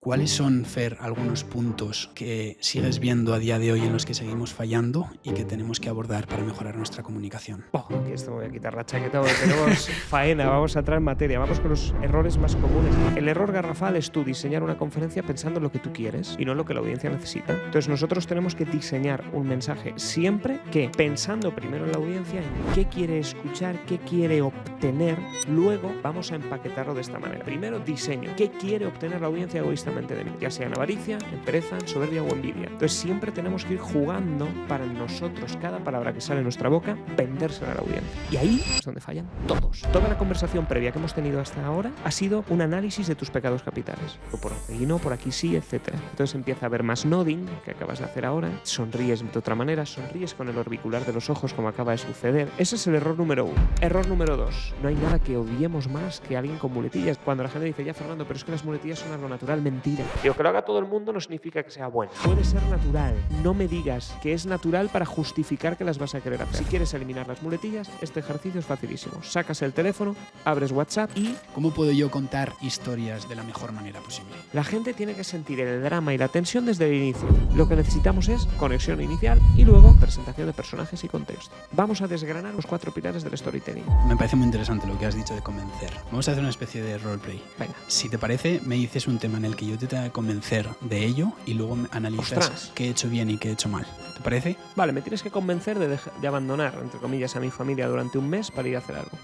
¿Cuáles son, Fer, algunos puntos que sigues viendo a día de hoy en los que seguimos fallando y que tenemos que abordar para mejorar nuestra comunicación? Aquí esto me voy a quitar la chaqueta porque tenemos faena, vamos a entrar en materia, vamos con los errores más comunes. El error garrafal es tú diseñar una conferencia pensando en lo que tú quieres y no en lo que la audiencia necesita. Entonces nosotros tenemos que diseñar un mensaje siempre que, pensando primero en la audiencia, en qué quiere escuchar, qué quiere obtener, luego vamos a empaquetarlo de esta manera. Primero diseño, qué quiere obtener la audiencia egoístamente de mí, ya sea en avaricia, en pereza, en soberbia o envidia. Entonces siempre tenemos que ir jugando para nosotros, cada palabra que sale de nuestra boca, vendérsela a la audiencia. Y ahí es donde fallan todos. Toda la conversación previa que hemos tenido hasta ahora ha sido un análisis de tus pecados capitales. Por aquí no, por aquí sí, etc. Entonces empieza a haber más nodding, que acabas de hacer ahora, sonríes de otra manera, sonríes con el orbicular de los ojos como acaba de suceder. Ese es el error número 1. Error número 2. No hay nada que odiemos más que alguien con muletillas. Cuando la gente dice, ya Fernando, pero es que las muletillas son algo natural, mentira. Digo, que lo haga todo el mundo no significa que sea bueno. Puede ser natural. No me digas que es natural para justificar que las vas a querer hacer. Si quieres eliminar las muletillas, este ejercicio es facilísimo. Sacas el teléfono, abres WhatsApp y... ¿Cómo puedo yo contar historias de la mejor manera posible? La gente tiene que sentir el drama y la tensión desde el inicio. Lo que necesitamos es conexión inicial y luego presentación de personajes y contexto. Vamos a desgranar los 4 pilares del storytelling. Me parece muy interesante lo que has dicho de convencer. Vamos a hacer una especie de roleplay. Venga. Si te parece, me dices un tema en el que yo te tenga que convencer de ello y luego analizas ¡Ostras! qué he hecho bien y qué he hecho mal. ¿Te parece? Vale, me tienes que convencer de abandonar, entre comillas, a mi familia durante un mes para ir a hacer algo.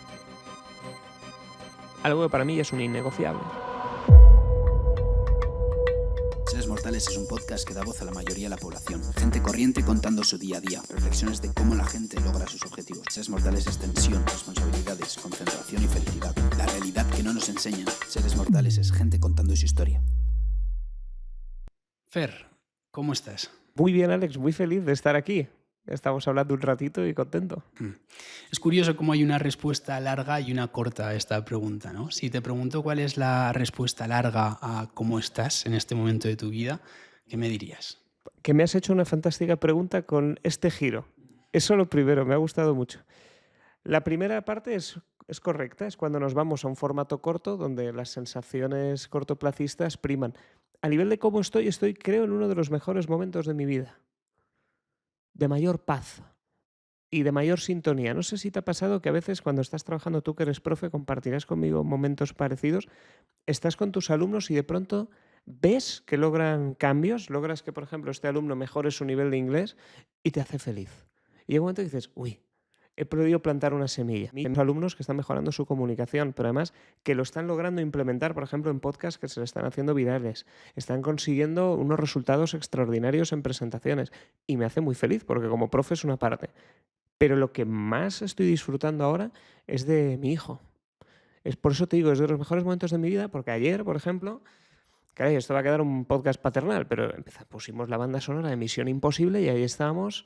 Algo que para mí es un innegociable. Seres Mortales es un podcast que da voz a la mayoría de la población. Gente corriente contando su día a día. Reflexiones de cómo la gente logra sus objetivos. Seres Mortales es tensión, responsabilidades, concentración y felicidad. La realidad que no nos enseñan. Seres Mortales es gente contando su historia. Fer, ¿cómo estás? Muy bien, Alex, muy feliz de estar aquí. Estamos hablando un ratito y contento. Es curioso cómo hay una respuesta larga y una corta a esta pregunta, ¿no? Si te pregunto cuál es la respuesta larga a cómo estás en este momento de tu vida, ¿qué me dirías? Que me has hecho una fantástica pregunta con este giro. Eso lo primero, me ha gustado mucho. La primera parte es correcta, es cuando nos vamos a un formato corto donde las sensaciones cortoplacistas priman. A nivel de cómo estoy, creo, en uno de los mejores momentos de mi vida. De mayor paz y de mayor sintonía. No sé si te ha pasado que a veces cuando estás trabajando, tú que eres profe, compartirás conmigo momentos parecidos, estás con tus alumnos y de pronto ves que logran cambios, logras que, por ejemplo, este alumno mejore su nivel de inglés y te hace feliz. Y llega un momento y dices, uy, he podido plantar una semilla. Tengo alumnos que están mejorando su comunicación, pero además que lo están logrando implementar, por ejemplo, en podcasts que se le están haciendo virales. Están consiguiendo unos resultados extraordinarios en presentaciones. Y me hace muy feliz, porque como profe es una parte. Pero lo que más estoy disfrutando ahora es de mi hijo. Es por eso te digo, es de los mejores momentos de mi vida, porque ayer, por ejemplo, caray, esto va a quedar un podcast paternal, pero pusimos la banda sonora de Misión Imposible y ahí estábamos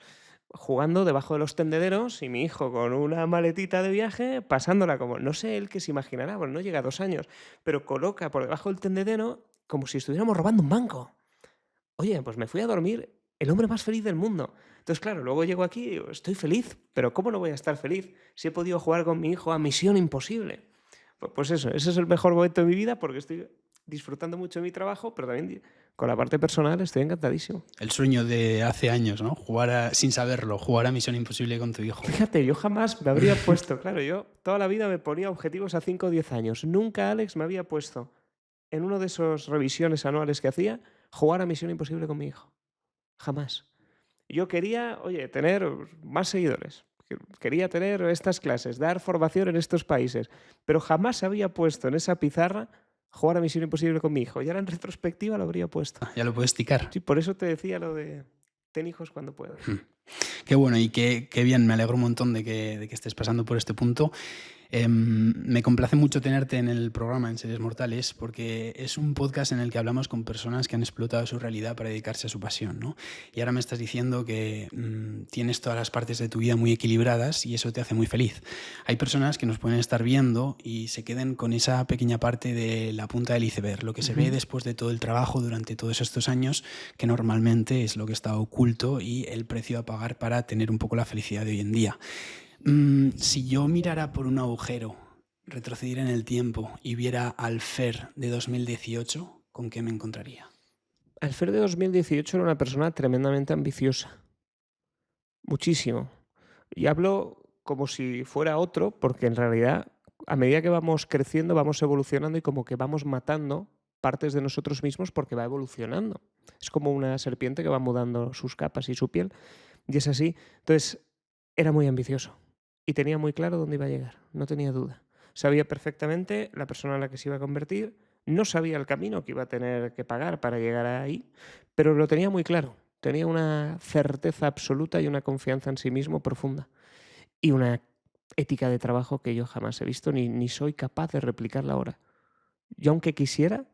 jugando debajo de los tendederos y mi hijo con una maletita de viaje pasándola como, no sé él qué se imaginará, bueno, no llega a 2 años, pero coloca por debajo del tendedero como si estuviéramos robando un banco. Oye, pues me fui a dormir el hombre más feliz del mundo. Entonces, claro, luego llego aquí y digo, estoy feliz, pero ¿cómo no voy a estar feliz si he podido jugar con mi hijo a Misión Imposible? Pues eso, ese es el mejor momento de mi vida porque estoy disfrutando mucho de mi trabajo, pero también con la parte personal estoy encantadísimo. El sueño de hace años, ¿no? Sin saberlo, jugar a Misión Imposible con tu hijo. Fíjate, yo jamás me habría puesto, claro, yo toda la vida me ponía objetivos a 5 o 10 años. Nunca, Alex, me había puesto en una de esas revisiones anuales que hacía jugar a Misión Imposible con mi hijo. Jamás. Yo quería, oye, tener más seguidores. Quería tener estas clases, dar formación en estos países, pero jamás había puesto en esa pizarra jugar a Misión Imposible con mi hijo. Y ahora en retrospectiva lo habría puesto. Ya lo puedes ticar. Sí, por eso te decía lo de ten hijos cuando puedas. Qué bueno y qué bien, me alegro un montón de que estés pasando por este punto. Me complace mucho tenerte en el programa en Seres Mortales porque es un podcast en el que hablamos con personas que han explotado su realidad para dedicarse a su pasión, ¿no? Y ahora me estás diciendo que tienes todas las partes de tu vida muy equilibradas y eso te hace muy feliz. Hay personas que nos pueden estar viendo y se queden con esa pequeña parte de la punta del iceberg, lo que se ve después de todo el trabajo durante todos estos años, que normalmente es lo que está oculto y el precio a pagar para tener un poco la felicidad de hoy en día. Si yo mirara por un agujero, retrocediera en el tiempo y viera al Fer de 2018, ¿con qué me encontraría? Alfer de 2018 era una persona tremendamente ambiciosa. Muchísimo. Y hablo como si fuera otro, porque en realidad, a medida que vamos creciendo, vamos evolucionando y como que vamos matando partes de nosotros mismos porque va evolucionando. Es como una serpiente que va mudando sus capas y su piel. Y es así. Entonces, era muy ambicioso. Y tenía muy claro dónde iba a llegar. No tenía duda. Sabía perfectamente la persona en la que se iba a convertir. No sabía el camino que iba a tener que pagar para llegar ahí, pero lo tenía muy claro. Tenía una certeza absoluta y una confianza en sí mismo profunda. Y una ética de trabajo que yo jamás he visto ni soy capaz de replicarla ahora. Yo, aunque quisiera,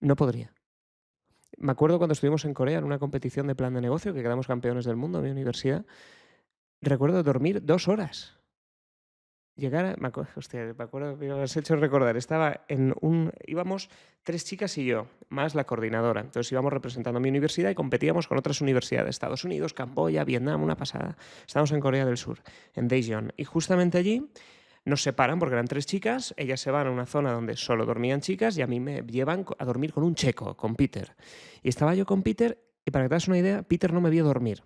no podría. Me acuerdo cuando estuvimos en Corea en una competición de plan de negocio, que quedamos campeones del mundo en mi universidad. Recuerdo dormir 2 horas. Me acuerdo, me has hecho recordar. Íbamos 3 chicas y yo, más la coordinadora. Entonces íbamos representando a mi universidad y competíamos con otras universidades. Estados Unidos, Camboya, Vietnam, una pasada. Estábamos en Corea del Sur, en Daejeon. Y justamente allí nos separan porque eran 3 chicas. Ellas se van a una zona donde solo dormían chicas y a mí me llevan a dormir con un checo, con Peter. Y estaba yo con Peter y para que te hagas una idea, Peter no me vio dormir.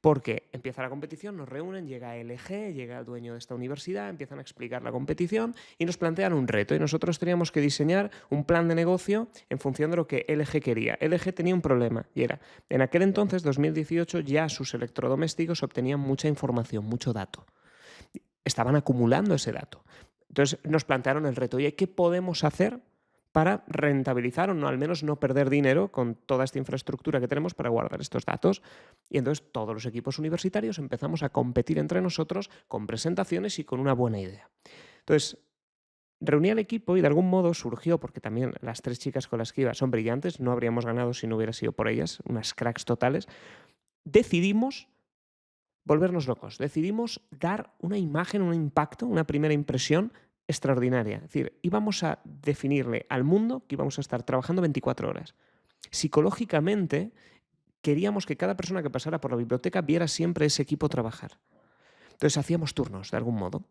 Porque empieza la competición, nos reúnen, llega LG, llega el dueño de esta universidad, empiezan a explicar la competición y nos plantean un reto. Y nosotros teníamos que diseñar un plan de negocio en función de lo que LG quería. LG tenía un problema y era, en aquel entonces, 2018, ya sus electrodomésticos obtenían mucha información, mucho dato. Estaban acumulando ese dato. Entonces nos plantearon el reto, oye, ¿qué podemos hacer para rentabilizar o no, al menos no perder dinero con toda esta infraestructura que tenemos para guardar estos datos? Y entonces todos los equipos universitarios empezamos a competir entre nosotros con presentaciones y con una buena idea. Entonces, reuní al equipo y de algún modo surgió, porque también las 3 chicas con las que iba son brillantes, no habríamos ganado si no hubiera sido por ellas, unas cracks totales, decidimos volvernos locos, decidimos dar una imagen, un impacto, una primera impresión extraordinaria. Es decir, íbamos a definirle al mundo que íbamos a estar trabajando 24 horas. Psicológicamente, queríamos que cada persona que pasara por la biblioteca viera siempre ese equipo trabajar. Entonces hacíamos turnos, de algún modo.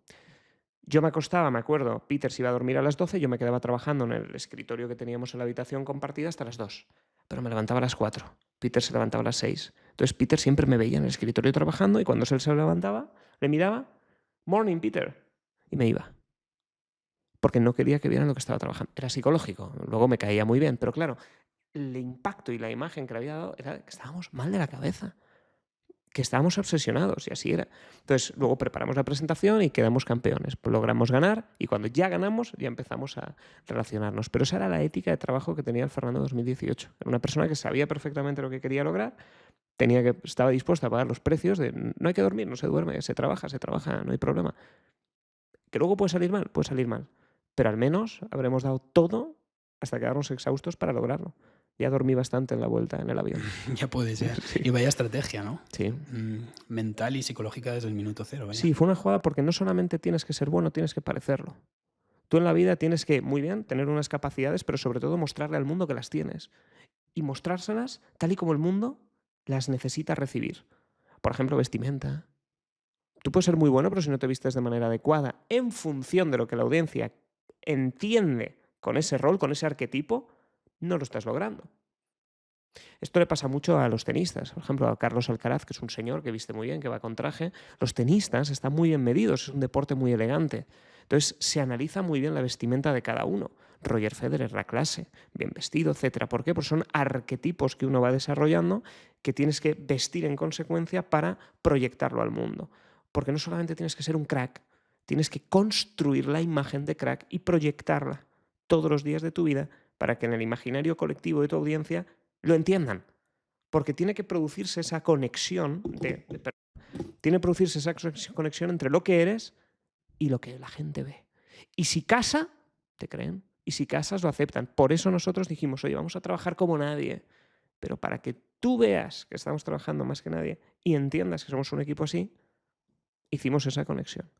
Yo me acostaba, me acuerdo, Peter se iba a dormir a las 12, yo me quedaba trabajando en el escritorio que teníamos en la habitación compartida hasta las 2. Pero me levantaba a las 4. Peter se levantaba a las 6. Entonces Peter siempre me veía en el escritorio trabajando y cuando él se levantaba, le miraba, "Morning, Peter", y me iba. Porque no quería que vieran lo que estaba trabajando. Era psicológico, luego me caía muy bien, pero claro, el impacto y la imagen que le había dado era que estábamos mal de la cabeza, que estábamos obsesionados y así era. Entonces luego preparamos la presentación y quedamos campeones. Pues logramos ganar y cuando ya ganamos ya empezamos a relacionarnos. Pero esa era la ética de trabajo que tenía el Fernando 2018. Era una persona que sabía perfectamente lo que quería lograr, estaba dispuesta a pagar los precios de no hay que dormir, no se duerme, se trabaja, no hay problema. Que luego puede salir mal. Pero al menos habremos dado todo hasta quedarnos exhaustos para lograrlo. Ya dormí bastante en la vuelta en el avión. Ya puede ser. Sí. Y vaya estrategia, ¿no? Sí. Mental y psicológica desde el minuto 0. Vaya. Sí, fue una jugada porque no solamente tienes que ser bueno, tienes que parecerlo. Tú en la vida tienes que, muy bien, tener unas capacidades, pero sobre todo mostrarle al mundo que las tienes. Y mostrárselas tal y como el mundo las necesita recibir. Por ejemplo, vestimenta. Tú puedes ser muy bueno, pero si no te vistes de manera adecuada, en función de lo que la audiencia entiende con ese rol, con ese arquetipo, no lo estás logrando. Esto le pasa mucho a los tenistas. Por ejemplo, a Carlos Alcaraz, que es un señor que viste muy bien, que va con traje. Los tenistas están muy bien medidos, es un deporte muy elegante. Entonces, se analiza muy bien la vestimenta de cada uno. Roger Federer, la clase, bien vestido, etc. ¿Por qué? Porque son arquetipos que uno va desarrollando que tienes que vestir en consecuencia para proyectarlo al mundo. Porque no solamente tienes que ser un crack, tienes que construir la imagen de crack y proyectarla todos los días de tu vida para que en el imaginario colectivo de tu audiencia lo entiendan. Porque tiene que producirse esa conexión entre lo que eres y lo que la gente ve. Y si casa, te creen. Y si casas, lo aceptan. Por eso nosotros dijimos, oye, vamos a trabajar como nadie. Pero para que tú veas que estamos trabajando más que nadie y entiendas que somos un equipo así, hicimos esa conexión.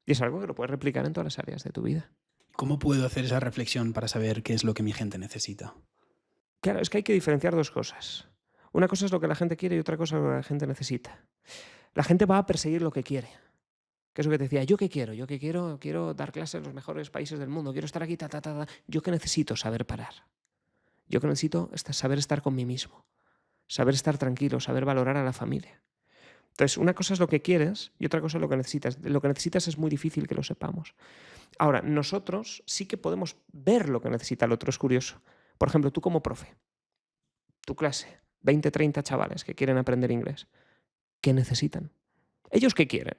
Y es algo que lo puedes replicar en todas las áreas de tu vida. ¿Cómo puedo hacer esa reflexión para saber qué es lo que mi gente necesita? Claro, es que hay que diferenciar 2 cosas. Una cosa es lo que la gente quiere y otra cosa es lo que la gente necesita. La gente va a perseguir lo que quiere. Que es lo que te decía, ¿yo qué quiero? Yo qué quiero dar clases en los mejores países del mundo, quiero estar aquí, Yo que necesito saber parar. Yo que necesito es saber estar con mí mismo, saber estar tranquilo, saber valorar a la familia. Entonces, una cosa es lo que quieres y otra cosa es lo que necesitas. Lo que necesitas es muy difícil que lo sepamos. Ahora, nosotros sí que podemos ver lo que necesita el otro, es curioso. Por ejemplo, tú como profe, tu clase, 20, 30 chavales que quieren aprender inglés, ¿qué necesitan? ¿Ellos qué quieren?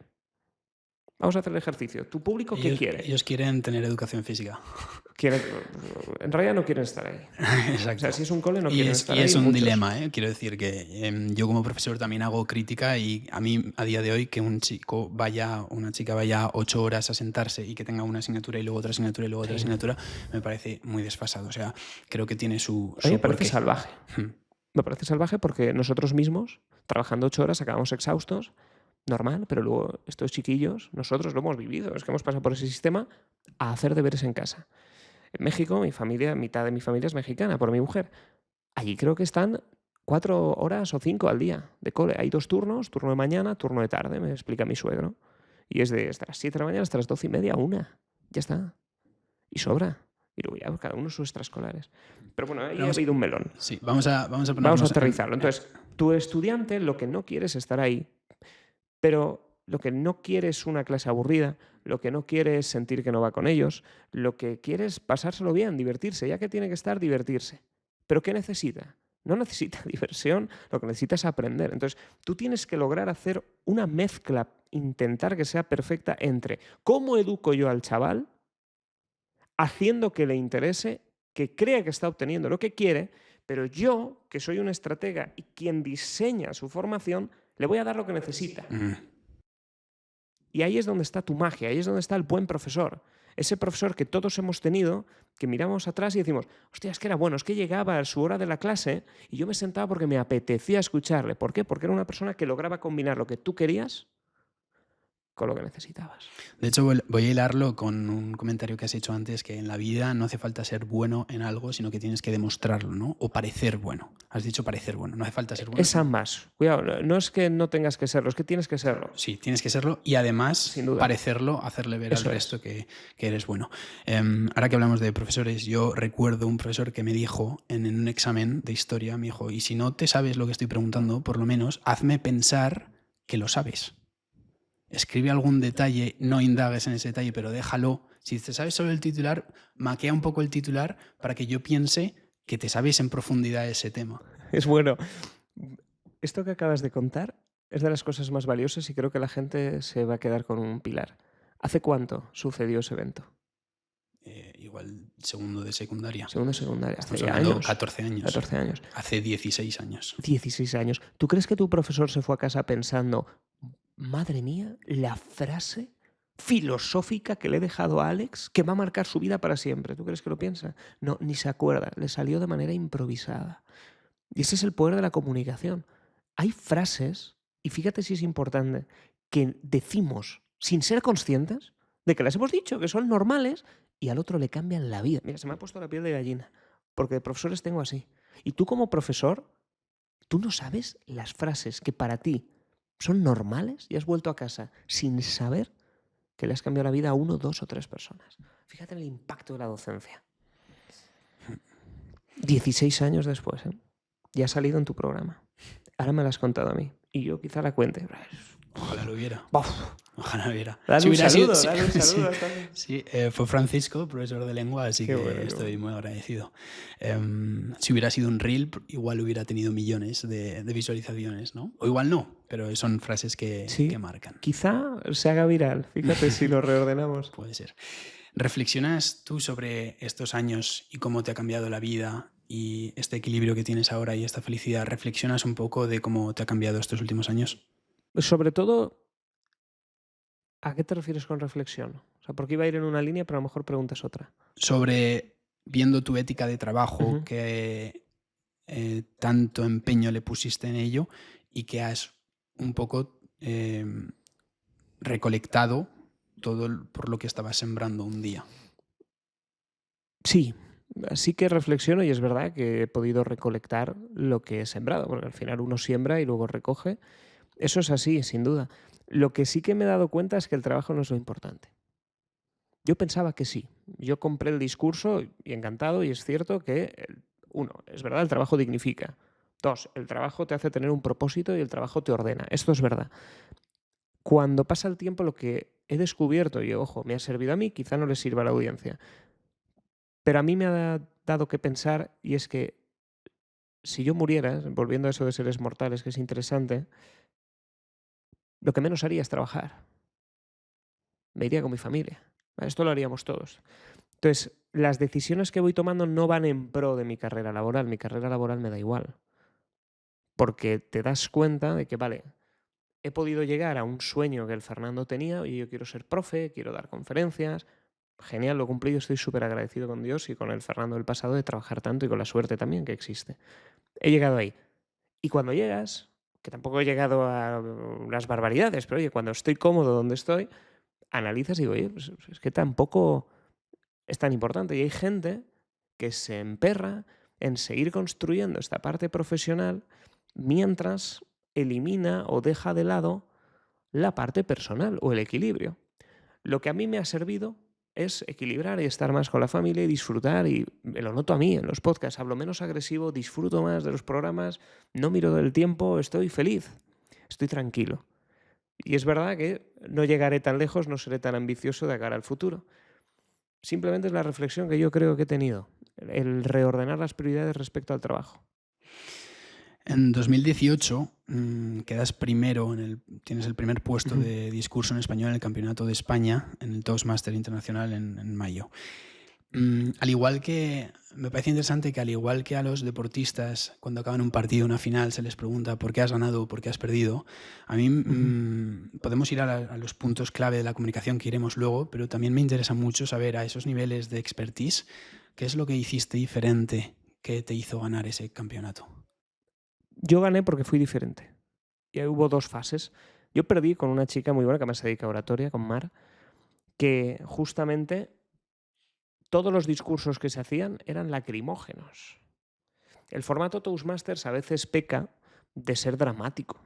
Vamos a hacer el ejercicio. ¿Tu público qué quiere? Ellos quieren tener educación física. En realidad no quieren estar ahí. Exacto. O sea, si es un cole no quieren estar ahí. Y es un muchos. dilema, ¿eh? Quiero decir que yo como profesor también hago crítica y a mí a día de hoy que una chica vaya 8 horas a sentarse y que tenga una asignatura y luego otra asignatura y luego otra asignatura, me parece muy desfasado. O sea, creo que tiene su A mí me parece porqué. salvaje. Me parece salvaje porque nosotros mismos, trabajando 8 horas, acabamos exhaustos, normal, pero luego estos chiquillos, nosotros lo hemos vivido, es que hemos pasado por ese sistema a hacer deberes en casa. En México, mitad de mi familia es mexicana, por mi mujer. Allí creo que están 4 horas o 5 al día de cole. Hay 2 turnos, turno de mañana, turno de tarde, me explica mi suegro. Y es desde las 7 de la mañana hasta las 12:30, 1. Ya está. Y sobra. Y luego ya cada uno sus extraescolares. Pero bueno, ahí ha habido un melón. Sí, vamos a Vamos a aterrizarlo. Entonces, tu estudiante lo que no quiere es estar ahí, pero lo que no quiere es una clase aburrida, lo que no quiere es sentir que no va con ellos, lo que quiere es pasárselo bien, divertirse, ya que tiene que estar, divertirse. ¿Pero qué necesita? No necesita diversión, lo que necesita es aprender. Entonces, tú tienes que lograr hacer una mezcla, intentar que sea perfecta entre cómo educo yo al chaval, haciendo que le interese, que crea que está obteniendo lo que quiere, pero yo, que soy un estratega y quien diseña su formación, le voy a dar lo que necesita. Y ahí es donde está tu magia, ahí es donde está el buen profesor. Ese profesor que todos hemos tenido, que miramos atrás y decimos, hostia, es que era bueno, es que llegaba a su hora de la clase y yo me sentaba porque me apetecía escucharle. ¿Por qué? Porque era una persona que lograba combinar lo que tú querías con lo que necesitabas. De hecho, voy a hilarlo con un comentario que has hecho antes, que en la vida no hace falta ser bueno en algo, sino que tienes que demostrarlo, ¿no? O parecer bueno. Has dicho parecer bueno, no hace falta ser bueno. Es ambas. Cuidado, no es que no tengas que serlo, es que tienes que serlo. Sí, tienes que serlo y además Sin duda. parecerlo, hacerle ver al resto que eres bueno. Ahora que hablamos de profesores, yo recuerdo un profesor que me dijo en un examen de historia, me dijo, y si no te sabes lo que estoy preguntando, por lo menos hazme pensar que lo sabes. Escribe algún detalle, no indagues en ese detalle, pero déjalo. Si te sabes solo el titular, maquea un poco el titular para que yo piense que te sabes en profundidad ese tema. Es bueno. Esto que acabas de contar es de las cosas más valiosas y creo que la gente se va a quedar con un pilar. ¿Hace cuánto sucedió ese evento? Igual segundo de secundaria. Segundo de secundaria. Estamos Hace hablando años. 14 años. 14 años. Hace 16 años. 16 años. ¿Tú crees que tu profesor se fue a casa pensando, madre mía, la frase filosófica que le he dejado a Alex que va a marcar su vida para siempre? ¿Tú crees que lo piensa? No, ni se acuerda. Le salió de manera improvisada. Y ese es el poder de la comunicación. Hay frases, y fíjate si es importante, que decimos sin ser conscientes de que las hemos dicho, que son normales, y al otro le cambian la vida. Mira, se me ha puesto la piel de gallina, porque de profesores tengo así. Y tú como profesor, tú no sabes las frases que para ti son normales y has vuelto a casa sin saber que le has cambiado la vida a 1, 2 o 3 personas. Fíjate en el impacto de la docencia. 16 años después, ¿eh? Ya ha salido en tu programa. Ahora me la has contado a mí. Y yo quizá la cuente. Ojalá lo hubiera. ¡Buf! Ojalá lo hubiera. Dale un saludo, dale un sí, saludo. sí, fue Francisco, profesor de lengua, así Qué que bueno, estoy muy agradecido. Si hubiera sido un reel, igual hubiera tenido millones de visualizaciones, ¿no? O igual no, pero son frases que marcan. Quizá se haga viral. Fíjate si lo reordenamos. Puede ser. ¿Reflexionas tú sobre estos años y cómo te ha cambiado la vida y este equilibrio que tienes ahora y esta felicidad? ¿Reflexionas un poco de cómo te ha cambiado estos últimos años? Sobre todo, ¿a qué te refieres con reflexión? O sea, porque iba a ir en una línea, pero a lo mejor preguntas otra. Sobre, viendo tu ética de trabajo, que tanto empeño le pusiste en ello y que has un poco recolectado todo por lo que estabas sembrando un día. Sí, así que reflexiono y es verdad que he podido recolectar lo que he sembrado, porque al final uno siembra y luego recoge. Eso es así, sin duda. Lo que sí que me he dado cuenta es que el trabajo no es lo importante. Yo pensaba que sí. Yo compré el discurso y encantado, y es cierto que 1, es verdad, el trabajo dignifica. 2, el trabajo te hace tener un propósito y el trabajo te ordena. Esto es verdad. Cuando pasa el tiempo, lo que he descubierto, y ojo, me ha servido a mí, quizá no le sirva a la audiencia, pero a mí me ha dado que pensar, y es que si yo muriera, volviendo a eso de seres mortales, que es interesante, lo que menos haría es trabajar. Me iría con mi familia. Esto lo haríamos todos. Entonces, las decisiones que voy tomando no van en pro de mi carrera laboral. Mi carrera laboral me da igual. Porque te das cuenta de que, vale, he podido llegar a un sueño que el Fernando tenía y yo quiero ser profe, quiero dar conferencias. Genial, lo he cumplido, estoy súper agradecido con Dios y con el Fernando del pasado de trabajar tanto y con la suerte también que existe. He llegado ahí. Y cuando llegas, que tampoco he llegado a las barbaridades, pero oye, cuando estoy cómodo donde estoy, analizas y digo, oye, pues es que tampoco es tan importante. Y hay gente que se emperra en seguir construyendo esta parte profesional mientras elimina o deja de lado la parte personal o el equilibrio. Lo que a mí me ha servido es equilibrar y estar más con la familia y disfrutar, y me lo noto a mí en los podcasts, hablo menos agresivo, disfruto más de los programas, no miro del tiempo, estoy feliz, estoy tranquilo. Y es verdad que no llegaré tan lejos, no seré tan ambicioso de cara al futuro. Simplemente es la reflexión que yo creo que he tenido, el reordenar las prioridades respecto al trabajo. En 2018 quedas primero, tienes el primer puesto de discurso en español en el Campeonato de España, en el Toastmaster Internacional en mayo. Al igual que, me parece interesante que al igual que a los deportistas, cuando acaban un partido, una final, se les pregunta por qué has ganado o por qué has perdido, a mí podemos ir a los puntos clave de la comunicación que iremos luego, pero también me interesa mucho saber a esos niveles de expertise, qué es lo que hiciste diferente que te hizo ganar ese campeonato. Yo gané porque fui diferente. Y ahí hubo 2 fases. Yo perdí con una chica muy buena que me se dedica a oratoria, con Mar, que justamente todos los discursos que se hacían eran lacrimógenos. El formato Toastmasters a veces peca de ser dramático,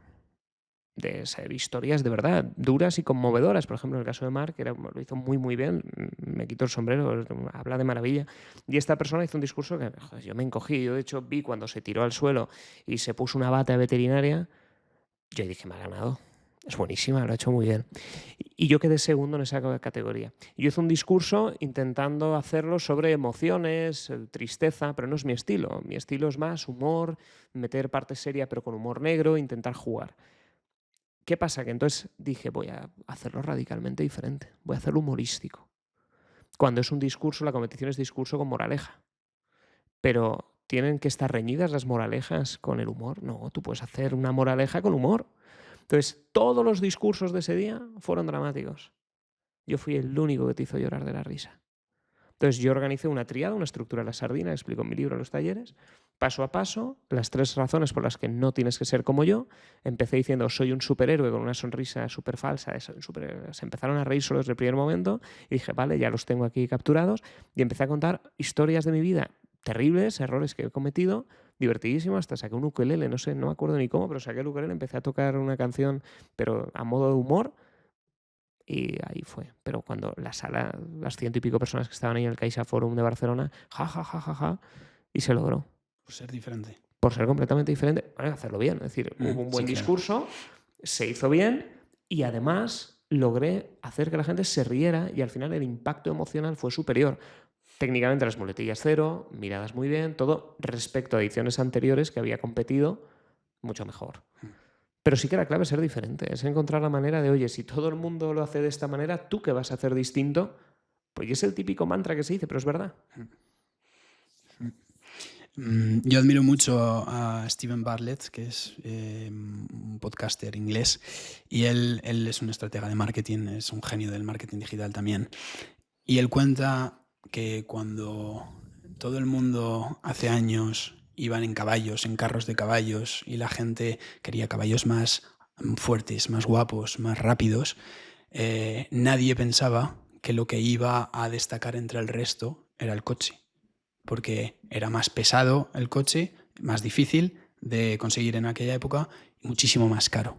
de ser historias de verdad, duras y conmovedoras. Por ejemplo, en el caso de Mar, que lo hizo muy, muy bien, me quito el sombrero, habla de maravilla. Y esta persona hizo un discurso que joder, yo me encogí. Yo, de hecho, vi cuando se tiró al suelo y se puso una bata veterinaria, yo dije, me ha ganado. Es buenísima, lo ha hecho muy bien. Y yo quedé segundo en esa categoría. Yo hice un discurso intentando hacerlo sobre emociones, tristeza, pero no es mi estilo. Mi estilo es más humor, meter parte seria pero con humor negro, intentar jugar. ¿Qué pasa? Que entonces dije, voy a hacerlo radicalmente diferente, voy a hacerlo humorístico. Cuando es un discurso, la competición es discurso con moraleja. Pero ¿tienen que estar reñidas las moralejas con el humor? No, tú puedes hacer una moraleja con humor. Entonces, todos los discursos de ese día fueron dramáticos. Yo fui el único que te hizo llorar de la risa. Entonces, yo organicé una triada, una estructura de la sardina, explico en mi libro en los talleres, paso a paso, las 3 razones por las que no tienes que ser como yo. Empecé diciendo, soy un superhéroe con una sonrisa súper falsa. Se empezaron a reír solo desde el primer momento y dije, vale, ya los tengo aquí capturados. Y empecé a contar historias de mi vida terribles, errores que he cometido, divertidísimo, hasta saqué un ukelele, no sé, no me acuerdo ni cómo, pero saqué el ukelele, empecé a tocar una canción, pero a modo de humor, y ahí fue. Pero cuando la sala, las 100 y pico personas que estaban ahí en el Caixa Forum de Barcelona, ja, y se logró. Por ser diferente. Por ser completamente diferente, bueno, hacerlo bien, es decir, hubo un buen discurso, se hizo bien, y además logré hacer que la gente se riera, y al final el impacto emocional fue superior. Técnicamente las muletillas cero, miradas muy bien, todo respecto a ediciones anteriores que había competido mucho mejor. Pero sí que la clave es ser diferente, es encontrar la manera de, oye, si todo el mundo lo hace de esta manera, ¿tú qué vas a hacer distinto? Pues es el típico mantra que se dice, pero es verdad. Yo admiro mucho a Steven Bartlett, que es un podcaster inglés, y él es un estratega de marketing, es un genio del marketing digital también. Y él cuenta que cuando todo el mundo hace años iban en caballos, en carros de caballos, y la gente quería caballos más fuertes, más guapos, más rápidos, nadie pensaba que lo que iba a destacar entre el resto era el coche, porque era más pesado el coche, más difícil de conseguir en aquella época y muchísimo más caro.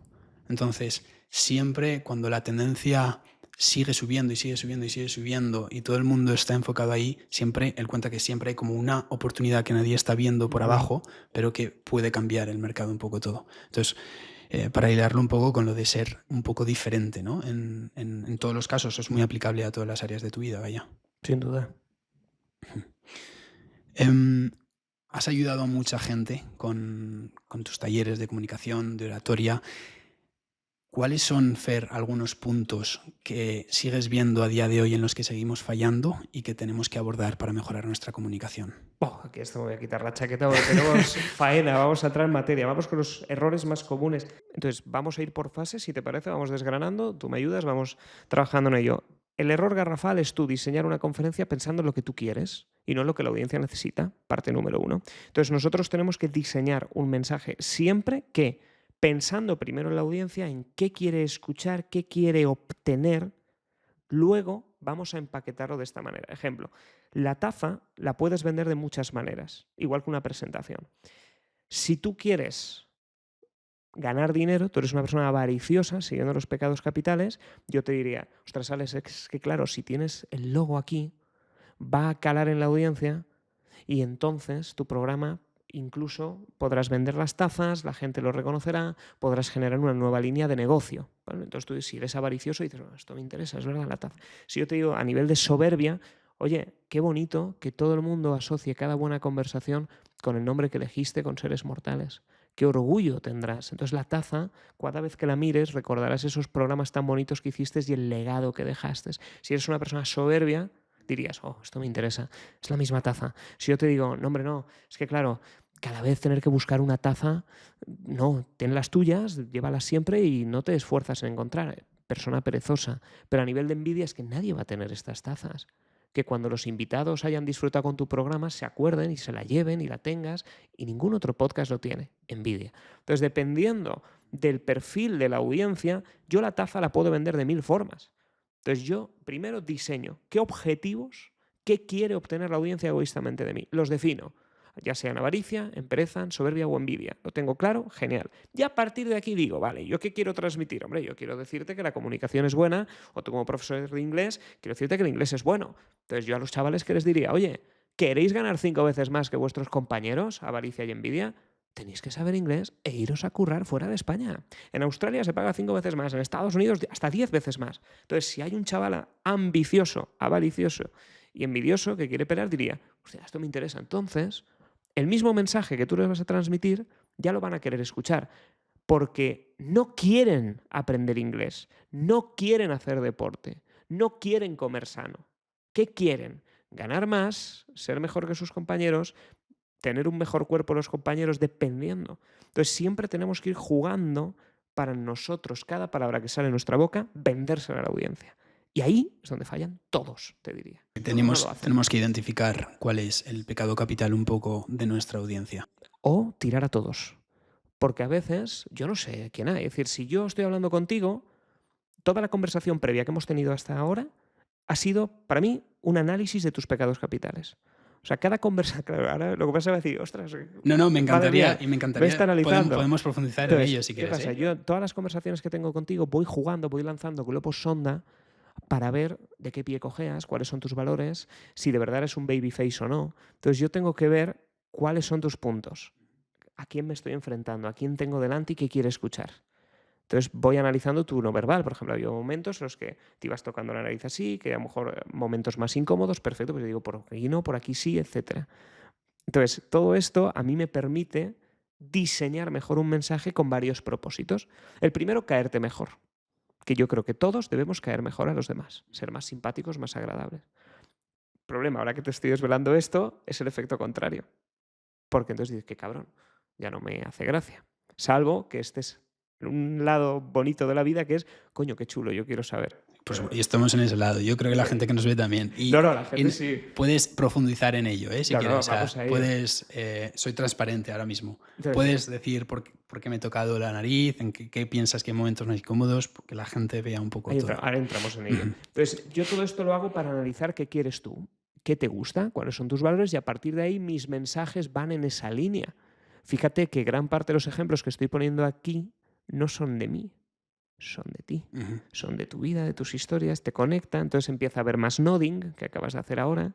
Entonces, siempre cuando la tendencia sigue subiendo y sigue subiendo y sigue subiendo y todo el mundo está enfocado ahí, siempre él cuenta que siempre hay como una oportunidad que nadie está viendo por abajo, pero que puede cambiar el mercado un poco todo. Entonces, para hilarlo un poco con lo de ser un poco diferente, ¿no? En todos los casos es muy aplicable a todas las áreas de tu vida, vaya. Sin duda. Has ayudado a mucha gente con tus talleres de comunicación, de oratoria. ¿Cuáles son, Fer, algunos puntos que sigues viendo a día de hoy en los que seguimos fallando y que tenemos que abordar para mejorar nuestra comunicación? Aquí esto me voy a quitar la chaqueta porque tenemos faena, vamos a entrar en materia, vamos con los errores más comunes. Entonces, vamos a ir por fases, si te parece, vamos desgranando, tú me ayudas, vamos trabajando en ello. El error garrafal es tú diseñar una conferencia pensando en lo que tú quieres y no en lo que la audiencia necesita, parte número 1. Entonces, nosotros tenemos que diseñar un mensaje siempre que, pensando primero en la audiencia, en qué quiere escuchar, qué quiere obtener, luego vamos a empaquetarlo de esta manera. Ejemplo, la taza la puedes vender de muchas maneras, igual que una presentación. Si tú quieres ganar dinero, tú eres una persona avariciosa, siguiendo los pecados capitales, yo te diría, ostras, Alex, es que claro, si tienes el logo aquí, va a calar en la audiencia y entonces tu programa incluso podrás vender las tazas, la gente lo reconocerá, podrás generar una nueva línea de negocio. Bueno, entonces tú, si eres avaricioso, dices, no, esto me interesa, es verdad, la taza. Si yo te digo a nivel de soberbia, oye, qué bonito que todo el mundo asocie cada buena conversación con el nombre que elegiste con Seres Mortales. Qué orgullo tendrás. Entonces la taza, cada vez que la mires, recordarás esos programas tan bonitos que hiciste y el legado que dejaste. Si eres una persona soberbia, dirías, oh, esto me interesa, es la misma taza. Si yo te digo, no, hombre, no, es que claro, cada vez tener que buscar una taza, no, ten las tuyas, llévalas siempre y no te esfuerzas en encontrar. Persona perezosa. Pero a nivel de envidia es que nadie va a tener estas tazas. Que cuando los invitados hayan disfrutado con tu programa se acuerden y se la lleven y la tengas, y ningún otro podcast lo tiene. Envidia. Entonces, dependiendo del perfil de la audiencia, yo la taza la puedo vender de 1000 formas. Entonces yo primero diseño qué objetivos, qué quiere obtener la audiencia egoístamente de mí. Los defino, ya sea en avaricia, en pereza, en soberbia o envidia. ¿Lo tengo claro? Genial. Y a partir de aquí digo, vale, ¿yo qué quiero transmitir? Hombre, yo quiero decirte que la comunicación es buena, o tú como profesor de inglés, quiero decirte que el inglés es bueno. Entonces yo a los chavales que les diría, oye, ¿queréis ganar 5 veces más que vuestros compañeros, avaricia y envidia? Tenéis que saber inglés e iros a currar fuera de España. En Australia se paga 5 veces más, en Estados Unidos hasta 10 veces más. Entonces, si hay un chaval ambicioso, avaricioso y envidioso que quiere pelear, diría, hostia, esto me interesa. Entonces, el mismo mensaje que tú les vas a transmitir ya lo van a querer escuchar, porque no quieren aprender inglés, no quieren hacer deporte, no quieren comer sano. ¿Qué quieren? Ganar más, ser mejor que sus compañeros, tener un mejor cuerpo los compañeros, dependiendo. Entonces siempre tenemos que ir jugando para nosotros, cada palabra que sale de nuestra boca, vendérsela a la audiencia. Y ahí es donde fallan todos, te diría. Tenemos que identificar cuál es el pecado capital un poco de nuestra audiencia. O tirar a todos. Porque a veces, yo no sé quién hay. Es decir, si yo estoy hablando contigo, toda la conversación previa que hemos tenido hasta ahora ha sido, para mí, un análisis de tus pecados capitales. O sea, cada conversación, claro, ahora lo que pasa es decir, ostras... No, me encantaría, y me encantaría. Está analizando. Podemos profundizar en ello si quieres. ¿Qué pasa? Yo, todas las conversaciones que tengo contigo, voy jugando, voy lanzando globos sonda para ver de qué pie cojeas, cuáles son tus valores, si de verdad eres un babyface o no. Entonces yo tengo que ver cuáles son tus puntos, a quién me estoy enfrentando, a quién tengo delante y qué quiere escuchar. Entonces voy analizando tu no verbal. Por ejemplo, había momentos en los que te ibas tocando la nariz así, que a lo mejor momentos más incómodos, perfecto, pues yo digo por aquí no, por aquí sí, etc. Entonces, todo esto a mí me permite diseñar mejor un mensaje con varios propósitos. El primero, caerte mejor. Que yo creo que todos debemos caer mejor a los demás, ser más simpáticos, más agradables. El problema, ahora que te estoy desvelando esto, es el efecto contrario. Porque entonces dices, qué cabrón, ya no me hace gracia. Salvo que estés en un lado bonito de la vida que es, coño, qué chulo, yo quiero saber. Pues, y estamos en ese lado. Yo creo que la gente que nos ve también. Y, no, la gente sí. Puedes profundizar en ello, si quieres. No, o sea, puedes, soy transparente ahora mismo. Entonces, puedes decir por qué me he tocado la nariz, en qué piensas que hay momentos más incómodos, porque la gente vea un poco todo. Ahora entramos en ello. Entonces, yo todo esto lo hago para analizar qué quieres tú, qué te gusta, cuáles son tus valores, y a partir de ahí mis mensajes van en esa línea. Fíjate que gran parte de los ejemplos que estoy poniendo aquí no son de mí, son de ti, Ujú. son de tu vida, de tus historias, te conecta, entonces empieza a haber más nodding, que acabas de hacer ahora,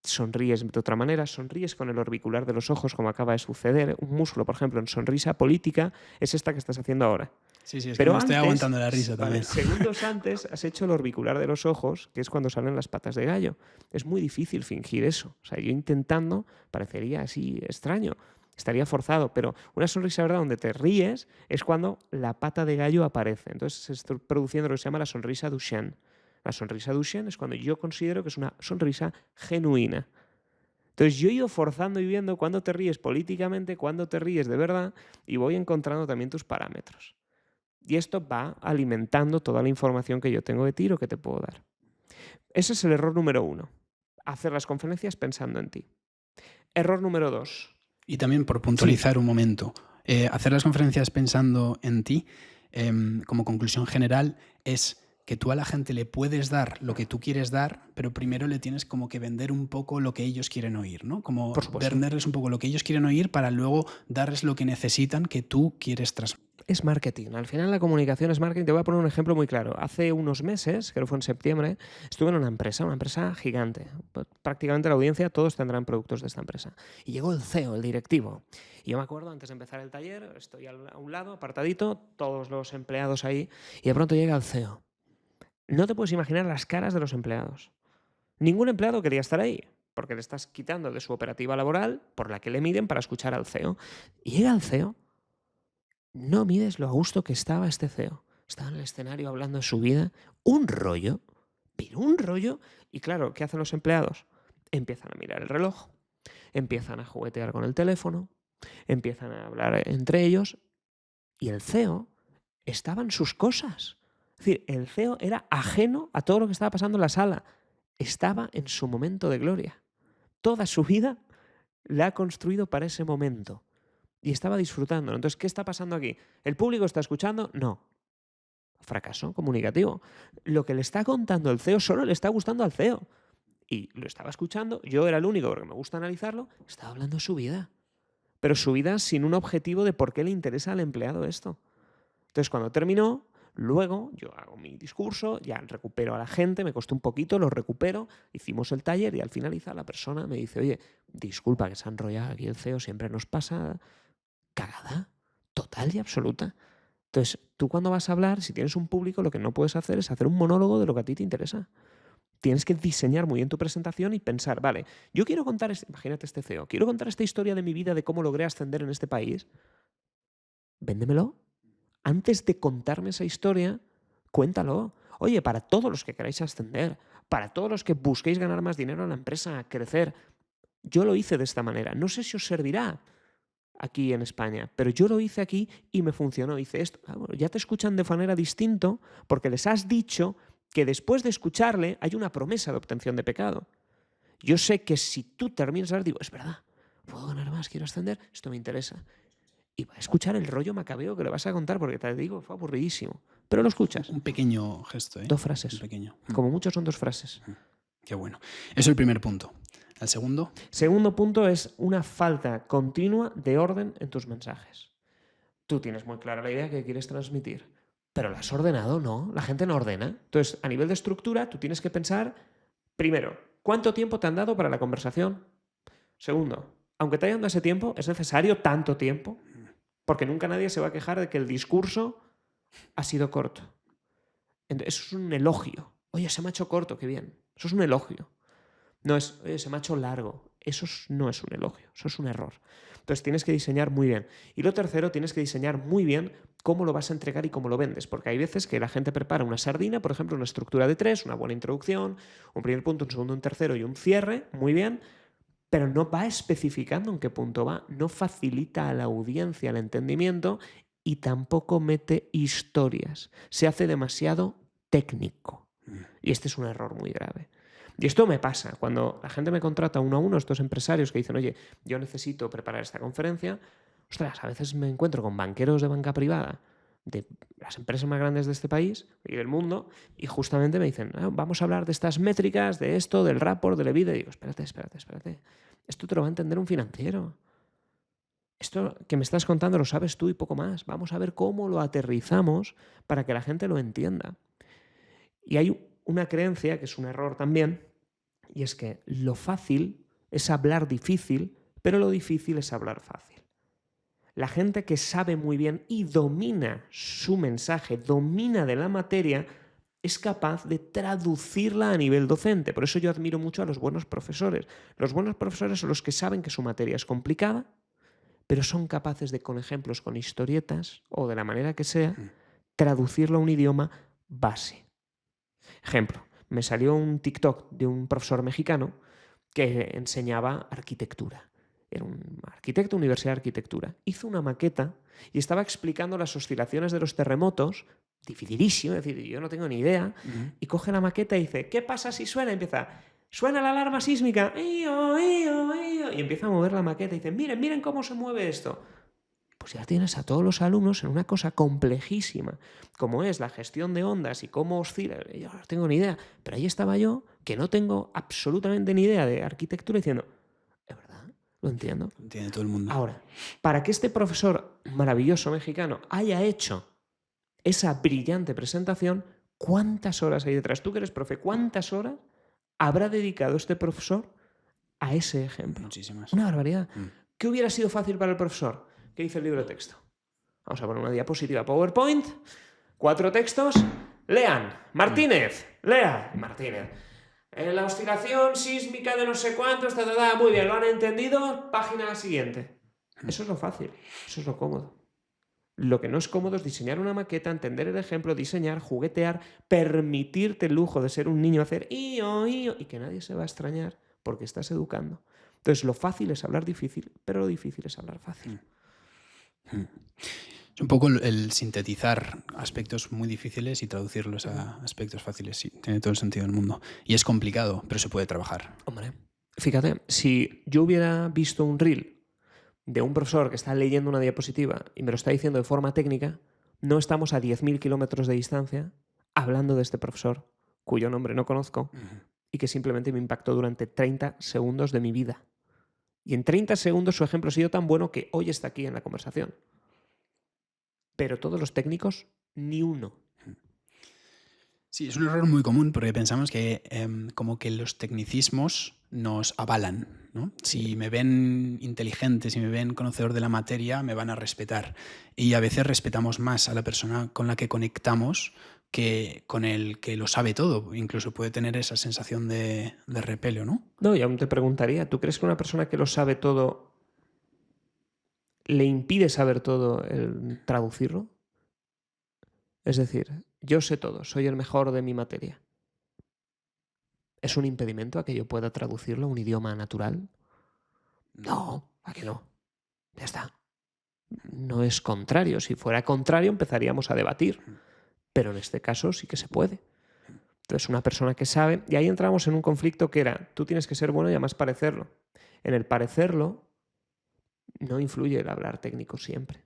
sonríes de otra manera, sonríes con el orbicular de los ojos, como acaba de suceder. Un músculo, por ejemplo, en sonrisa política, es esta que estás haciendo ahora. Sí, es que Pero me estoy antes, aguantando la risa vale, también. segundos antes has hecho el orbicular de los ojos, que es cuando salen las patas de gallo. Es muy difícil fingir eso. O sea, yo intentando parecería así extraño, estaría forzado, pero una sonrisa verdad donde te ríes es cuando la pata de gallo aparece. Entonces se está produciendo lo que se llama la sonrisa Duchenne. La sonrisa Duchenne es cuando yo considero que es una sonrisa genuina. Entonces yo he ido forzando y viendo cuándo te ríes políticamente, cuándo te ríes de verdad, y voy encontrando también tus parámetros. Y esto va alimentando toda la información que yo tengo de ti o que te puedo dar. Ese es el error número 1. Hacer las conferencias pensando en ti. Error número 2. Y también por puntualizar un momento, hacer las conferencias pensando en ti, como conclusión general, es que tú a la gente le puedes dar lo que tú quieres dar, pero primero le tienes como que vender un poco lo que ellos quieren oír, ¿no? Como Por supuesto. venderles un poco lo que ellos quieren oír para luego darles lo que necesitan que tú quieres transmitir. Es marketing. Al final la comunicación es marketing. Te voy a poner un ejemplo muy claro. Hace unos meses, creo que fue en septiembre, estuve en una empresa gigante. Prácticamente la audiencia, todos tendrán productos de esta empresa. Y llegó el CEO, el directivo. Y yo me acuerdo, antes de empezar el taller, estoy a un lado, apartadito, todos los empleados ahí, y de pronto llega el CEO. No te puedes imaginar las caras de los empleados. Ningún empleado quería estar ahí, porque le estás quitando de su operativa laboral por la que le miden para escuchar al CEO. Y llega el CEO. No mides lo a gusto que estaba este CEO. Estaba en el escenario hablando de su vida. Un rollo, pero un rollo. Y claro, ¿qué hacen los empleados? Empiezan a mirar el reloj, empiezan a juguetear con el teléfono, empiezan a hablar entre ellos. Y el CEO estaba en sus cosas. Es decir, el CEO era ajeno a todo lo que estaba pasando en la sala. Estaba en su momento de gloria. Toda su vida la ha construido para ese momento. Y estaba disfrutándolo. Entonces, ¿qué está pasando aquí? ¿El público está escuchando? No. Fracaso comunicativo. Lo que le está contando el CEO solo le está gustando al CEO. Y lo estaba escuchando, yo era el único, porque me gusta analizarlo, estaba hablando de su vida. Pero su vida sin un objetivo de por qué le interesa al empleado esto. Entonces, cuando terminó, luego yo hago mi discurso, ya recupero a la gente, me costó un poquito, lo recupero, hicimos el taller y al finalizar la persona me dice, oye, disculpa que se ha enrollado aquí el CEO, siempre nos pasa cagada, total y absoluta. Entonces, tú cuando vas a hablar, si tienes un público, lo que no puedes hacer es hacer un monólogo de lo que a ti te interesa. Tienes que diseñar muy bien tu presentación y pensar, vale, yo quiero contar, imagínate este CEO, quiero contar esta historia de mi vida, de cómo logré ascender en este país. Véndemelo. Antes de contarme esa historia, cuéntalo. Oye, para todos los que queráis ascender, para todos los que busquéis ganar más dinero en la empresa, crecer, yo lo hice de esta manera. No sé si os servirá aquí en España, pero yo lo hice aquí y me funcionó. Hice esto. Bueno, ya te escuchan de manera distinta porque les has dicho que después de escucharle hay una promesa de obtención de pecado. Yo sé que si tú terminas a ver, digo, es verdad, puedo ganar más, quiero ascender, esto me interesa. Y va a escuchar el rollo macabeo que le vas a contar porque te digo, fue aburridísimo. Pero lo escuchas. Un pequeño gesto, ¿eh? 2 frases. Un pequeño. Como muchos son 2 frases. Qué bueno. Eso es el primer punto. ¿El segundo? Segundo punto es una falta continua de orden en tus mensajes. Tú tienes muy clara la idea que quieres transmitir, pero la has ordenado, ¿no? La gente no ordena. Entonces, a nivel de estructura, tú tienes que pensar, primero, ¿cuánto tiempo te han dado para la conversación? Segundo, aunque te hayan dado ese tiempo, ¿es necesario tanto tiempo? Porque nunca nadie se va a quejar de que el discurso ha sido corto. Entonces, eso es un elogio. Oye, se me ha hecho corto, qué bien. Eso es un elogio. No es, oye, se me ha hecho largo. Eso no es un elogio, eso es un error. Entonces tienes que diseñar muy bien. Y lo tercero, tienes que diseñar muy bien cómo lo vas a entregar y cómo lo vendes. Porque hay veces que la gente prepara una sardina, por ejemplo, una estructura de 3, una buena introducción, un primer punto, un segundo, un tercero y un cierre, muy bien, pero no va especificando en qué punto va, no facilita a la audiencia el entendimiento y tampoco mete historias. Se hace demasiado técnico. Y este es un error muy grave. Y esto me pasa cuando la gente me contrata uno a uno, estos empresarios que dicen, oye, yo necesito preparar esta conferencia. Ostras, a veces me encuentro con banqueros de banca privada de las empresas más grandes de este país y del mundo y justamente me dicen, vamos a hablar de estas métricas, de esto, del rapport, del EBITDA. Y digo, espérate. Esto te lo va a entender un financiero. esto que me estás contando lo sabes tú y poco más. Vamos a ver cómo lo aterrizamos para que la gente lo entienda. Y hay una creencia, que es un error también, y es que lo fácil es hablar difícil, pero lo difícil es hablar fácil. La gente que sabe muy bien y domina su mensaje, domina de la materia, es capaz de traducirla a nivel docente. Por eso yo admiro mucho a los buenos profesores. Los buenos profesores son los que saben que su materia es complicada, pero son capaces de, con ejemplos, con historietas o de la manera que sea, traducirlo a un idioma base. Ejemplo, me salió un TikTok de un profesor mexicano que enseñaba arquitectura. Era un arquitecto, Universidad de Arquitectura. Hizo una maqueta y estaba explicando las oscilaciones de los terremotos, dificilísimo, es decir, yo no tengo ni idea, y coge la maqueta y dice, ¿qué pasa si suena? Y empieza, suena la alarma sísmica, ¡ío, ío, ío! Y empieza a mover la maqueta y dice, miren cómo se mueve esto. Pues ya tienes a todos los alumnos en una cosa complejísima, como es la gestión de ondas y cómo oscila. Yo no tengo ni idea, pero ahí estaba yo, que no tengo absolutamente ni idea de arquitectura, diciendo, ¿es verdad? Lo entiendo. Lo entiende todo el mundo. Ahora, para que este profesor maravilloso mexicano haya hecho esa brillante presentación, ¿cuántas horas hay detrás? Tú que eres profe, ¿cuántas horas habrá dedicado este profesor a ese ejemplo? Muchísimas. Una barbaridad. ¿Qué hubiera sido fácil para el profesor? ¿Qué dice el libro de texto? Vamos a poner una diapositiva PowerPoint, 4 textos, lean, Martínez, lea, Martínez. La oscilación sísmica de no sé cuántos, muy bien, ¿lo han entendido? Página siguiente. Eso es lo fácil, eso es lo cómodo. Lo que no es cómodo es diseñar una maqueta, entender el ejemplo, diseñar, juguetear, permitirte el lujo de ser un niño, hacer ío, ío, y que nadie se va a extrañar porque estás educando. Entonces, lo fácil es hablar difícil, pero lo difícil es hablar fácil. Es un poco el sintetizar aspectos muy difíciles y traducirlos a aspectos fáciles. Sí, tiene todo el sentido del mundo. Y es complicado, pero se puede trabajar. Hombre, fíjate, si yo hubiera visto un reel de un profesor que está leyendo una diapositiva y me lo está diciendo de forma técnica, no estamos a 10.000 kilómetros de distancia hablando de este profesor, cuyo nombre no conozco, y que simplemente me impactó durante 30 segundos de mi vida. Y en 30 segundos su ejemplo ha sido tan bueno que hoy está aquí en la conversación. Pero todos los técnicos, ni uno. Sí, es un error muy común porque pensamos que como que los tecnicismos nos avalan, ¿no? Si me ven inteligente, si me ven conocedor de la materia, me van a respetar. Y a veces respetamos más a la persona con la que conectamos que con el que lo sabe todo. Incluso puede tener esa sensación de repelio, ¿no? No, y aún te preguntaría, ¿tú crees que una persona que lo sabe todo le impide saber todo el traducirlo? Es decir, yo sé todo, soy el mejor de mi materia. ¿Es un impedimento a que yo pueda traducirlo a un idioma natural? No, ¿a que no? Ya está. No es contrario. Si fuera contrario, empezaríamos a debatir. Pero en este caso sí que se puede. Entonces, una persona que sabe... Y ahí entramos en un conflicto que era, tú tienes que ser bueno y además parecerlo. En el parecerlo no influye el hablar técnico siempre.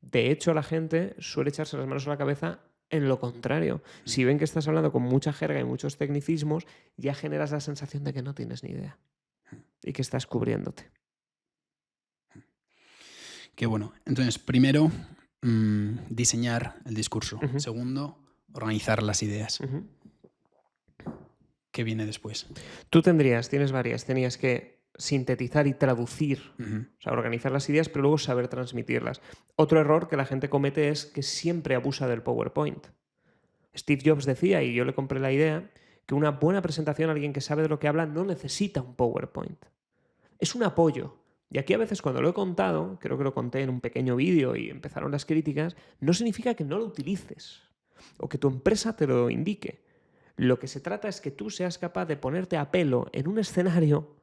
De hecho, la gente suele echarse las manos a la cabeza en lo contrario. Si ven que estás hablando con mucha jerga y muchos tecnicismos, ya generas la sensación de que no tienes ni idea y que estás cubriéndote. Qué bueno. Entonces, primero, diseñar el discurso. Segundo, organizar las ideas. ¿Qué viene después? Tú tienes varias, tenías que sintetizar y traducir, o sea, organizar las ideas, pero luego saber transmitirlas. Otro error que la gente comete es que siempre abusa del PowerPoint. Steve Jobs decía, y yo le compré la idea, que una buena presentación, alguien que sabe de lo que habla, no necesita un PowerPoint. Es un apoyo. Y aquí a veces cuando lo he contado, creo que lo conté en un pequeño vídeo y empezaron las críticas, no significa que no lo utilices o que tu empresa te lo indique. Lo que se trata es que tú seas capaz de ponerte a pelo en un escenario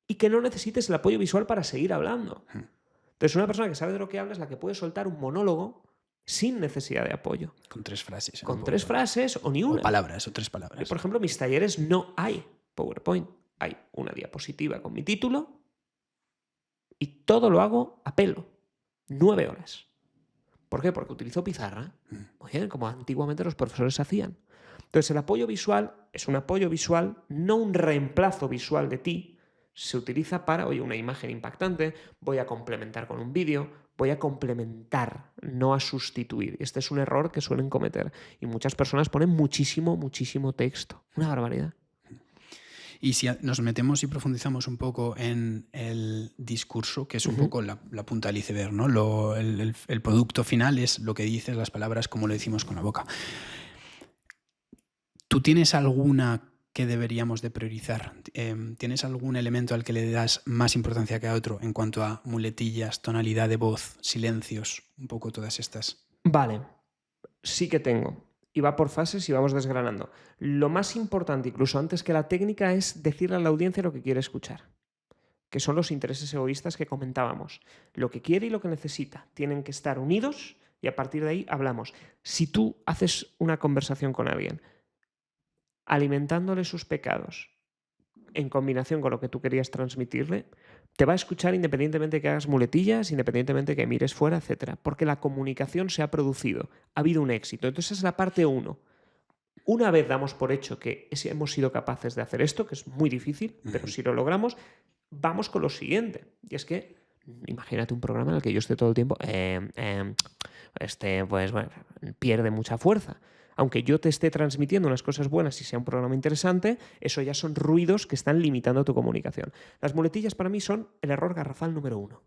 y que no necesites el apoyo visual para seguir hablando. Entonces, una persona que sabe de lo que habla es la que puede soltar un monólogo sin necesidad de apoyo. Con 3 frases. Con 3 frases o ni una. O palabras, o 3 palabras. Por ejemplo, en mis talleres no hay PowerPoint. Hay una diapositiva con mi título y todo lo hago a pelo. 9 horas. ¿Por qué? Porque utilizo pizarra. Muy bien, como antiguamente los profesores hacían. Entonces, el apoyo visual es un apoyo visual, no un reemplazo visual de ti, Se utiliza para, oye, una imagen impactante, voy a complementar con un vídeo, voy a complementar, no a sustituir. Este es un error que suelen cometer. Y muchas personas ponen muchísimo, muchísimo texto. Una barbaridad. Y si nos metemos y profundizamos un poco en el discurso, que es un poco la punta del iceberg, ¿no? El producto final es lo que dices, las palabras, como lo decimos con la boca. ¿Tú tienes alguna que deberíamos de priorizar? ¿Tienes algún elemento al que le das más importancia que a otro en cuanto a muletillas, tonalidad de voz, silencios, un poco todas estas? Vale, sí que tengo. Y va por fases y vamos desgranando. Lo más importante, incluso antes que la técnica, es decirle a la audiencia lo que quiere escuchar, que son los intereses egoístas que comentábamos. Lo que quiere y lo que necesita. Tienen que estar unidos y a partir de ahí hablamos. Si tú haces una conversación con alguien alimentándole sus pecados en combinación con lo que tú querías transmitirle, te va a escuchar independientemente de que hagas muletillas, independientemente de que mires fuera, etc. Porque la comunicación se ha producido, ha habido un éxito. Entonces esa es la parte 1. Una vez damos por hecho que hemos sido capaces de hacer esto, que es muy difícil, pero si lo logramos, vamos con lo siguiente. Y es que, imagínate un programa en el que yo esté todo el tiempo, pues bueno, pierde mucha fuerza. Aunque yo te esté transmitiendo unas cosas buenas y sea un programa interesante, eso ya son ruidos que están limitando tu comunicación. Las muletillas para mí son el error garrafal número 1.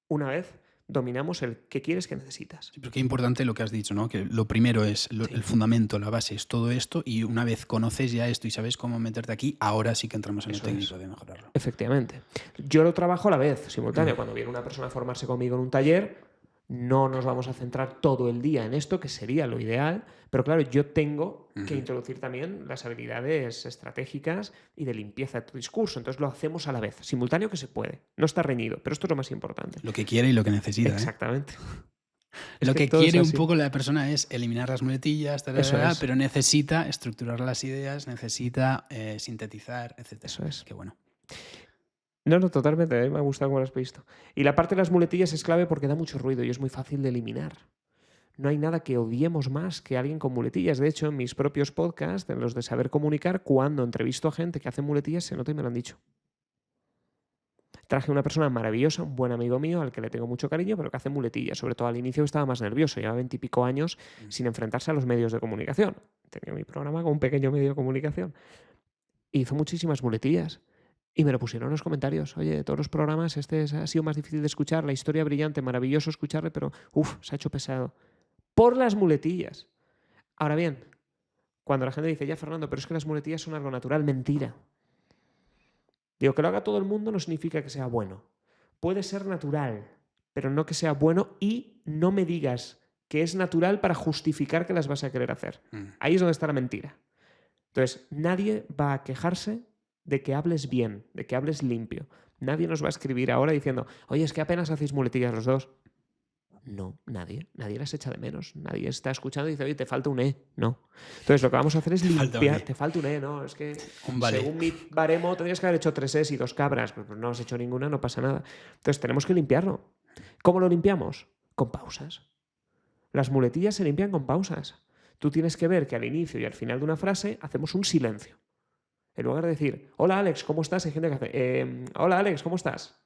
Una vez dominamos el qué quieres, qué necesitas. Sí, pero qué importante lo que has dicho, ¿no? Que lo primero es el fundamento, la base es todo esto, y una vez conoces ya esto y sabes cómo meterte aquí, ahora sí que entramos en el técnico de mejorarlo. Efectivamente. Yo lo trabajo a la vez, simultáneo. Cuando viene una persona a formarse conmigo en un taller, no nos vamos a centrar todo el día en esto, que sería lo ideal, pero claro, yo tengo que introducir también las habilidades estratégicas y de limpieza de tu discurso. Entonces lo hacemos a la vez, simultáneo que se puede. No está reñido, pero esto es lo más importante. Lo que quiere y lo que necesita. Exactamente. Lo que quiere un poco la persona es eliminar las muletillas, pero necesita estructurar las ideas, necesita sintetizar, etc. Eso es. Qué bueno. No, totalmente. Me ha gustado cómo lo has visto. Y la parte de las muletillas es clave porque da mucho ruido y es muy fácil de eliminar. No hay nada que odiemos más que alguien con muletillas. De hecho, en mis propios podcasts, en los de saber comunicar, cuando entrevisto a gente que hace muletillas, se nota y me lo han dicho. Traje una persona maravillosa, un buen amigo mío, al que le tengo mucho cariño, pero que hace muletillas. Sobre todo al inicio estaba más nervioso. Llevaba 20 y pico años sin enfrentarse a los medios de comunicación. Tenía mi programa con un pequeño medio de comunicación. Y hizo muchísimas muletillas. Y me lo pusieron en los comentarios. Oye, de todos los programas, este ha sido más difícil de escuchar. La historia brillante, maravilloso escucharle, pero se ha hecho pesado. Por las muletillas. Ahora bien, cuando la gente dice, ya Fernando, pero es que las muletillas son algo natural, mentira. Digo, que lo haga todo el mundo no significa que sea bueno. Puede ser natural, pero no que sea bueno, y no me digas que es natural para justificar que las vas a querer hacer. Ahí es donde está la mentira. Entonces, nadie va a quejarse de que hables bien, de que hables limpio. Nadie nos va a escribir ahora diciendo, oye, es que apenas hacéis muletillas los dos. No, nadie las echa de menos. Nadie está escuchando y dice, oye, te falta un E. No. Entonces lo que vamos a hacer es limpiar. Te falta un E, ¿no? Es que según mi baremo tendrías que haber hecho 3 E's y 2 cabras. Pero no has hecho ninguna, no pasa nada. Entonces tenemos que limpiarlo. ¿Cómo lo limpiamos? Con pausas. Las muletillas se limpian con pausas. Tú tienes que ver que al inicio y al final de una frase hacemos un silencio. En lugar de decir, hola Alex, ¿cómo estás? Hay gente que hace, hola Alex, ¿cómo estás?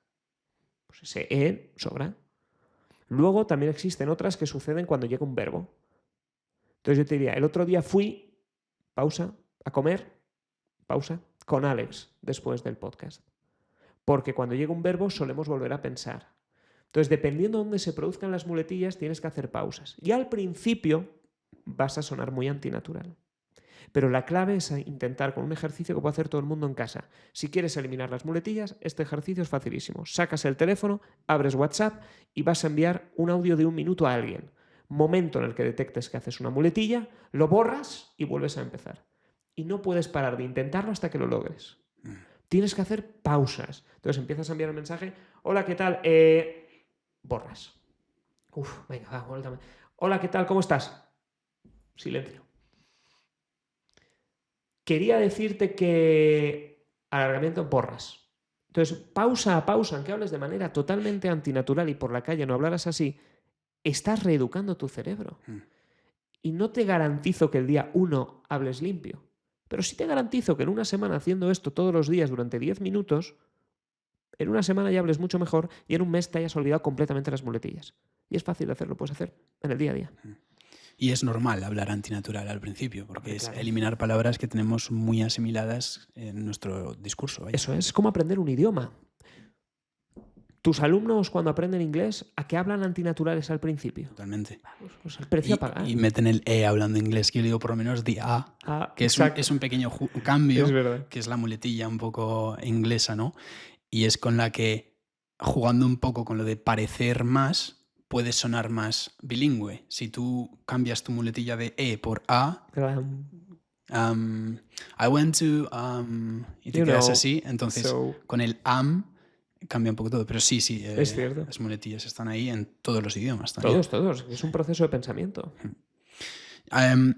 Pues ese sobra. Luego también existen otras que suceden cuando llega un verbo. Entonces yo te diría, el otro día fui, pausa, a comer, pausa, con Alex después del podcast. Porque cuando llega un verbo solemos volver a pensar. Entonces, dependiendo de dónde se produzcan las muletillas, tienes que hacer pausas. Y al principio vas a sonar muy antinatural. Pero la clave es intentar con un ejercicio que puede hacer todo el mundo en casa. Si quieres eliminar las muletillas, este ejercicio es facilísimo. Sacas el teléfono, abres WhatsApp y vas a enviar un audio de 1 minuto a alguien. Momento en el que detectes que haces una muletilla, lo borras y vuelves a empezar. Y no puedes parar de intentarlo hasta que lo logres. Tienes que hacer pausas. Entonces empiezas a enviar un mensaje. Hola, ¿qué tal? Borras. Venga, va, vuéltame. Hola, ¿qué tal? ¿Cómo estás? Silencio. Quería decirte que... Alargamiento, borras. Entonces, pausa a pausa, aunque hables de manera totalmente antinatural y por la calle no hablaras así, estás reeducando tu cerebro. Y no te garantizo que el día 1 hables limpio, pero sí te garantizo que en una semana haciendo esto todos los días durante 10 minutos en una semana ya hables mucho mejor y en un mes te hayas olvidado completamente las muletillas. Y es fácil de hacerlo, puedes hacer en el día a día. Y es normal hablar antinatural al principio, porque Claro. es eliminar palabras que tenemos muy asimiladas en nuestro discurso. Vaya. Eso es como aprender un idioma. Tus alumnos cuando aprenden inglés, ¿a qué hablan antinaturales al principio? Totalmente. Pues el precio a pagar. Y meten el hablando inglés, que yo digo por lo menos the a, que es un pequeño cambio, Es verdad. que es la muletilla un poco inglesa, ¿no? Y es con la que, jugando un poco con lo de parecer más, puedes sonar más bilingüe. Si tú cambias tu muletilla de por a, I went to, y te quedas así, entonces con el cambia un poco todo. Pero sí, es cierto. las muletillas están ahí en todos los idiomas también. Todos. Es un proceso de pensamiento.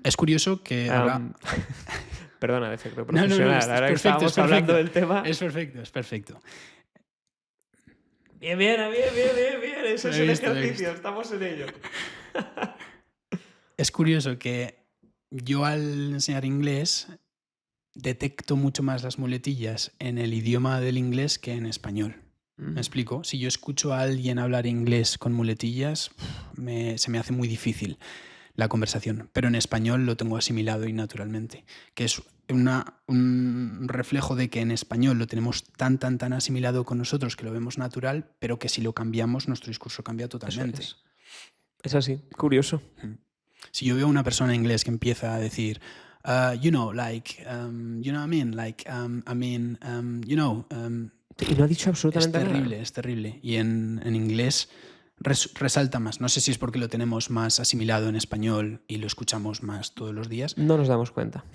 Es curioso que ahora... Perdona, defecto profesional. No, ahora que perfecto, estábamos hablando del tema... Es perfecto. Bien. Eso es el ejercicio. Estamos en ello. Es curioso que yo al enseñar inglés detecto mucho más las muletillas en el idioma del inglés que en español. ¿Me explico? Si yo escucho a alguien hablar inglés con muletillas, se me hace muy difícil la conversación. Pero en español lo tengo asimilado y naturalmente. Que es un reflejo de que en español lo tenemos tan asimilado con nosotros que lo vemos natural, pero que si lo cambiamos, nuestro discurso cambia totalmente. Es así, curioso. Si yo veo a una persona en inglés que empieza a decir, you know, like, you know what I mean? Like, you know... y no ha dicho absolutamente nada. Es terrible. Y en inglés resalta más. No sé si es porque lo tenemos más asimilado en español y lo escuchamos más todos los días. No nos damos cuenta.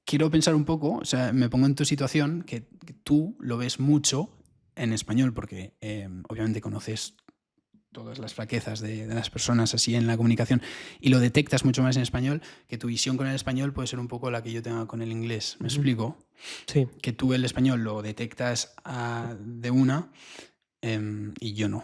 Quiero pensar un poco, o sea, me pongo en tu situación, que tú lo ves mucho en español, porque obviamente conoces todas las flaquezas de las personas así en la comunicación y lo detectas mucho más en español, que tu visión con el español puede ser un poco la que yo tenga con el inglés. ¿Me explico? Sí. Que tú el español lo detectas de una y yo no.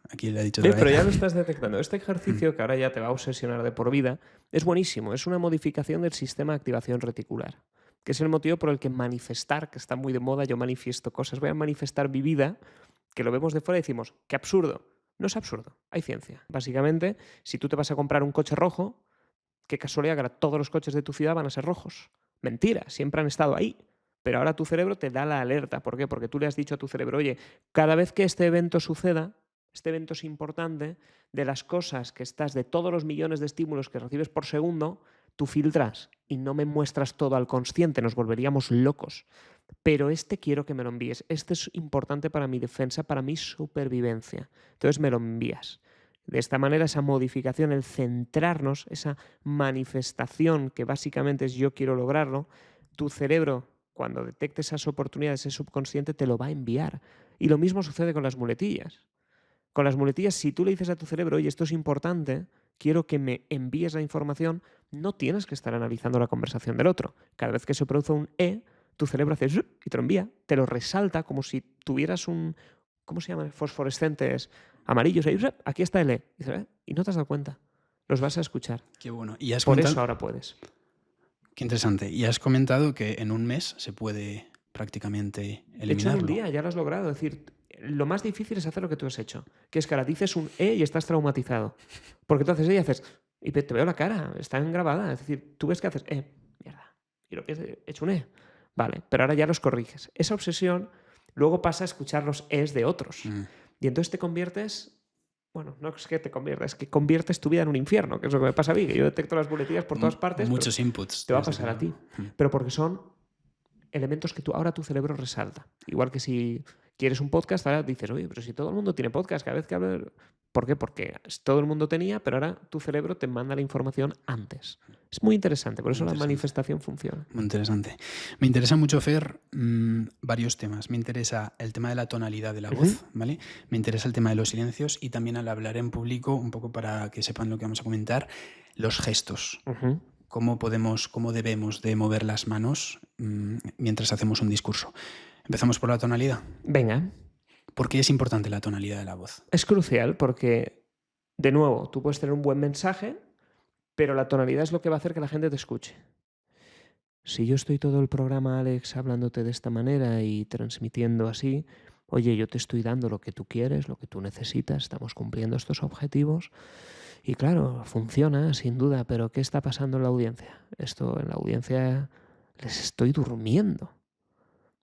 Aquí le he dicho otra vez. Pero ya lo estás detectando. Este ejercicio, que ahora ya te va a obsesionar de por vida, es buenísimo. Es una modificación del sistema de activación reticular, que es el motivo por el que manifestar, que está muy de moda, yo manifiesto cosas, voy a manifestar mi vida, que lo vemos de fuera y decimos, ¡qué absurdo! No es absurdo, hay ciencia. Básicamente, si tú te vas a comprar un coche rojo, qué casualidad que ahora todos los coches de tu ciudad van a ser rojos. Mentira, siempre han estado ahí. Pero ahora tu cerebro te da la alerta. ¿Por qué? Porque tú le has dicho a tu cerebro, oye, cada vez que este evento suceda, este evento es importante, de las cosas que estás, de todos los millones de estímulos que recibes por segundo, tú filtras y no me muestras todo al consciente, nos volveríamos locos. Pero quiero que me lo envíes. Este es importante para mi defensa, para mi supervivencia. Entonces me lo envías. De esta manera, esa modificación, el centrarnos, esa manifestación que básicamente es yo quiero lograrlo, tu cerebro, cuando detecte esas oportunidades, ese subconsciente, te lo va a enviar. Y lo mismo sucede con las muletillas. Con las muletillas, si tú le dices a tu cerebro, oye, esto es importante, quiero que me envíes la información, no tienes que estar analizando la conversación del otro. Cada vez que se produce un tu cerebro hace y te lo envía, te lo resalta como si tuvieras un, ¿cómo se llama? Fosforescentes amarillos. Ahí, aquí está el y no te has dado cuenta. Los vas a escuchar. Qué bueno. ¿Y has Por comentado... eso ahora puedes. Qué interesante. Y has comentado que en un mes se puede prácticamente eliminarlo. De hecho, en un día ya lo has logrado. Es decir, lo más difícil es hacer lo que tú has hecho. Que es que ahora dices un y estás traumatizado. Porque tú haces y haces, y te veo la cara, está grabada. Es decir, tú ves que haces mierda. Y lo que he hecho un Vale, pero ahora ya los corriges. Esa obsesión luego pasa a escuchar los es de otros. Y entonces te conviertes... Bueno, no es que te conviertas, es que conviertes tu vida en un infierno, que es lo que me pasa a mí, que yo detecto las muletillas por todas partes. Muchos inputs. Te va a pasar a ti. Pero porque son elementos que ahora tu cerebro resalta. Igual que si quieres un podcast, ahora dices, oye, pero si todo el mundo tiene podcast, cada vez que hablo... ¿Por qué? Porque todo el mundo tenía, pero ahora tu cerebro te manda la información antes. Es muy interesante, por eso la manifestación funciona. Muy interesante. Me interesa mucho, Fer, varios temas. Me interesa el tema de la tonalidad de la voz, ¿vale? Me interesa el tema de los silencios y también al hablar en público, un poco para que sepan lo que vamos a comentar, los gestos. Cómo debemos de mover las manos mientras hacemos un discurso. Empezamos por la tonalidad. Venga. ¿Por qué es importante la tonalidad de la voz? Es crucial porque, de nuevo, tú puedes tener un buen mensaje, pero la tonalidad es lo que va a hacer que la gente te escuche. Si yo estoy todo el programa, Alex, hablándote de esta manera y transmitiendo así, oye, yo te estoy dando lo que tú quieres, lo que tú necesitas, estamos cumpliendo estos objetivos y claro, funciona sin duda, pero ¿qué está pasando en la audiencia? Esto en la audiencia les estoy durmiendo.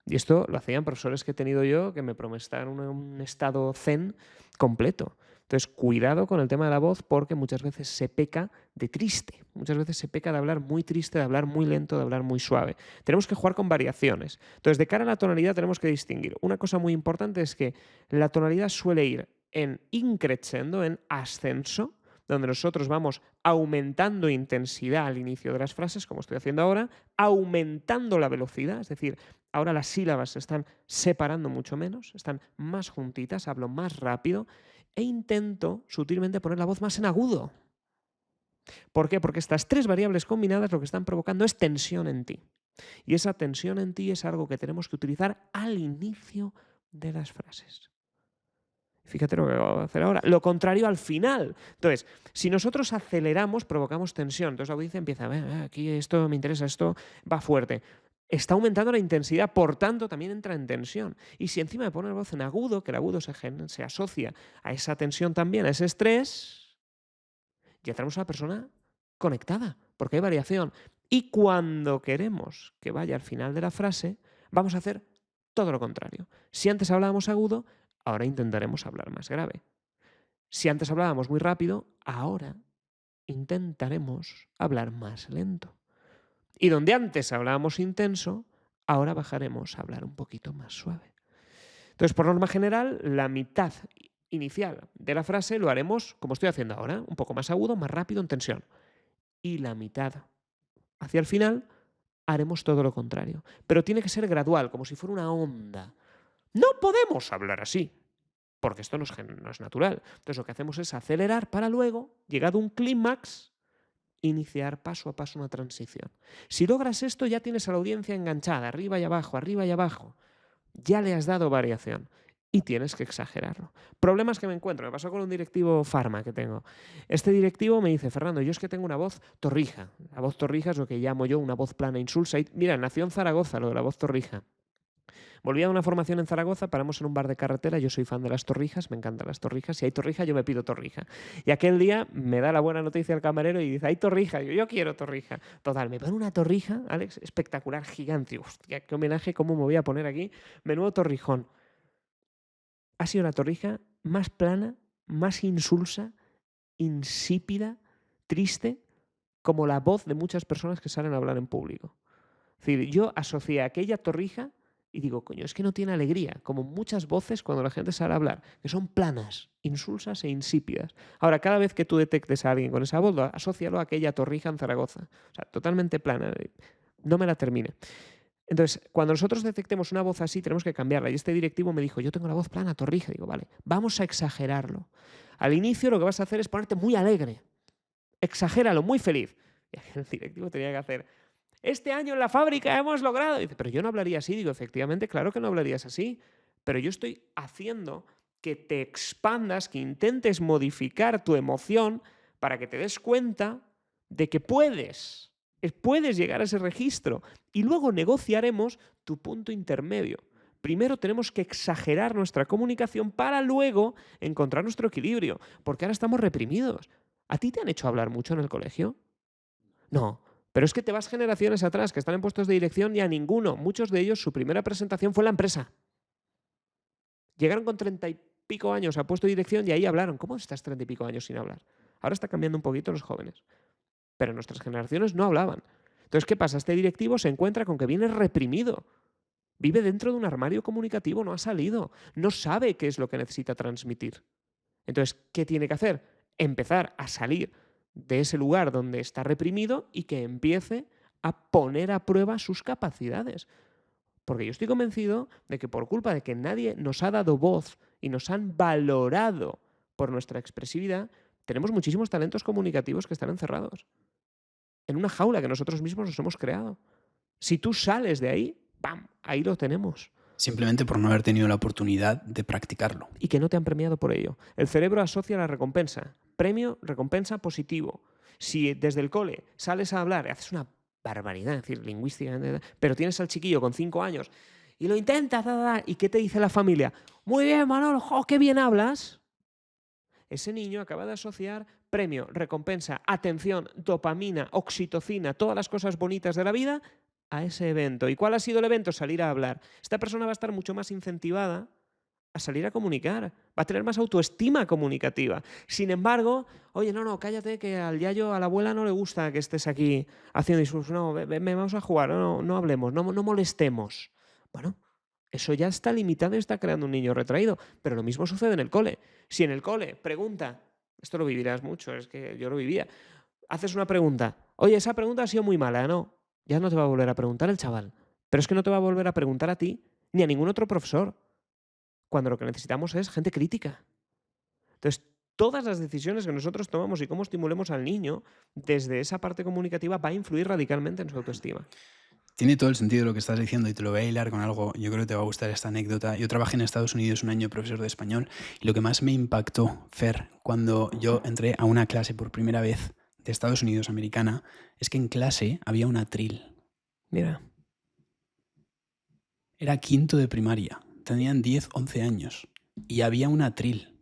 Y esto lo hacían profesores que he tenido yo que me prometían un estado zen completo. Entonces, cuidado con el tema de la voz porque muchas veces se peca de triste. Muchas veces se peca de hablar muy triste, de hablar muy lento, de hablar muy suave. Tenemos que jugar con variaciones. Entonces, de cara a la tonalidad tenemos que distinguir. Una cosa muy importante es que la tonalidad suele ir en increscendo, en ascenso, donde nosotros vamos aumentando intensidad al inicio de las frases, como estoy haciendo ahora, aumentando la velocidad, es decir, ahora las sílabas se están separando mucho menos, están más juntitas, hablo más rápido e intento sutilmente poner la voz más en agudo. ¿Por qué? Porque estas tres variables combinadas lo que están provocando es tensión en ti. Y esa tensión en ti es algo que tenemos que utilizar al inicio de las frases. Fíjate lo que voy a hacer ahora. Lo contrario al final. Entonces, si nosotros aceleramos, provocamos tensión. Entonces la audiencia empieza, aquí esto me interesa, esto va fuerte. Está aumentando la intensidad, por tanto, también entra en tensión. Y si encima me pone la voz en agudo, que el agudo se asocia a esa tensión también, a ese estrés, ya tenemos a la persona conectada, porque hay variación. Y cuando queremos que vaya al final de la frase, vamos a hacer todo lo contrario. Si antes hablábamos agudo, ahora intentaremos hablar más grave. Si antes hablábamos muy rápido, ahora intentaremos hablar más lento. Y donde antes hablábamos intenso, ahora bajaremos a hablar un poquito más suave. Entonces, por norma general, la mitad inicial de la frase lo haremos como estoy haciendo ahora, un poco más agudo, más rápido, en tensión. Y la mitad hacia el final haremos todo lo contrario. Pero tiene que ser gradual, como si fuera una onda. No podemos hablar así, porque esto no es natural. Entonces lo que hacemos es acelerar para luego, llegado a un clímax, iniciar paso a paso una transición. Si logras esto, ya tienes a la audiencia enganchada, arriba y abajo, arriba y abajo. Ya le has dado variación y tienes que exagerarlo. Problemas que me encuentro. Me pasó con un directivo farma que tengo. Este directivo me dice, Fernando, yo es que tengo una voz torrija. La voz torrija es lo que llamo yo una voz plana insulsa. Y mira, nació en Zaragoza lo de la voz torrija. Volví a una formación en Zaragoza, paramos en un bar de carretera, yo soy fan de las torrijas, me encantan las torrijas, si hay torrija yo me pido torrija. Y aquel día me da la buena noticia el camarero y dice, hay torrija, yo quiero torrija. Total, me pone una torrija, Alex, espectacular, gigante. Hostia, qué homenaje, cómo me voy a poner aquí. Menudo torrijón. Ha sido la torrija más plana, más insulsa, insípida, triste, como la voz de muchas personas que salen a hablar en público. Es decir, yo asocié aquella torrija y digo, coño, es que no tiene alegría, como muchas voces cuando la gente sale a hablar, que son planas, insulsas e insípidas. Ahora, cada vez que tú detectes a alguien con esa voz, asócialo a aquella torrija en Zaragoza. O sea, totalmente plana. No me la termine. Entonces, cuando nosotros detectemos una voz así, tenemos que cambiarla. Y este directivo me dijo, yo tengo la voz plana, torrija. Digo, vale, vamos a exagerarlo. Al inicio lo que vas a hacer es ponerte muy alegre. Exagéralo, muy feliz. Y el directivo tenía que hacer... Este año en la fábrica hemos logrado. Dice, pero yo no hablaría así. Digo, efectivamente, claro que no hablarías así. Pero yo estoy haciendo que te expandas, que intentes modificar tu emoción para que te des cuenta de que puedes llegar a ese registro. Y luego negociaremos tu punto intermedio. Primero tenemos que exagerar nuestra comunicación para luego encontrar nuestro equilibrio. Porque ahora estamos reprimidos. ¿A ti te han hecho hablar mucho en el colegio? No. Pero es que te vas generaciones atrás que están en puestos de dirección y a ninguno. Muchos de ellos, su primera presentación fue en la empresa. Llegaron con 30 y pico años a puesto de dirección y ahí hablaron. ¿Cómo estás 30 y pico años sin hablar? Ahora está cambiando un poquito los jóvenes. Pero nuestras generaciones no hablaban. Entonces, ¿qué pasa? Este directivo se encuentra con que viene reprimido. Vive dentro de un armario comunicativo, no ha salido. No sabe qué es lo que necesita transmitir. Entonces, ¿qué tiene que hacer? Empezar a salir de ese lugar donde está reprimido y que empiece a poner a prueba sus capacidades. Porque yo estoy convencido de que por culpa de que nadie nos ha dado voz y nos han valorado por nuestra expresividad, tenemos muchísimos talentos comunicativos que están encerrados en una jaula que nosotros mismos nos hemos creado. Si tú sales de ahí, ¡pam!, ahí lo tenemos. Simplemente por no haber tenido la oportunidad de practicarlo. Y que no te han premiado por ello. El cerebro asocia la recompensa. Premio, recompensa, positivo. Si desde el cole sales a hablar, haces una barbaridad, es decir, lingüísticamente, pero tienes al chiquillo con 5 años y lo intenta, ¿y qué te dice la familia? Muy bien, Manolo, ¡jo, qué bien hablas! Ese niño acaba de asociar premio, recompensa, atención, dopamina, oxitocina, todas las cosas bonitas de la vida a ese evento. ¿Y cuál ha sido el evento? Salir a hablar. Esta persona va a estar mucho más incentivada a salir a comunicar, va a tener más autoestima comunicativa. Sin embargo, oye, no, cállate, que al yayo, a la abuela no le gusta que estés aquí haciendo discursos. No, vamos a jugar, no hablemos, no molestemos. Bueno, eso ya está limitado y está creando un niño retraído. Pero lo mismo sucede en el cole. Si en el cole pregunta, esto lo vivirás mucho, es que yo lo vivía, haces una pregunta, oye, esa pregunta ha sido muy mala, ¿no? Ya no te va a volver a preguntar el chaval. Pero es que no te va a volver a preguntar a ti ni a ningún otro profesor, cuando lo que necesitamos es gente crítica. Entonces, todas las decisiones que nosotros tomamos y cómo estimulemos al niño desde esa parte comunicativa va a influir radicalmente en su autoestima. Tiene todo el sentido lo que estás diciendo y te lo voy a hilar con algo. Yo creo que te va a gustar esta anécdota. Yo trabajé en Estados Unidos un año profesor de español y lo que más me impactó, Fer, cuando yo entré a una clase por primera vez de Estados Unidos americana, es que en clase había un atril. Mira. Era quinto de primaria. Tenían 10, 11 años y había un atril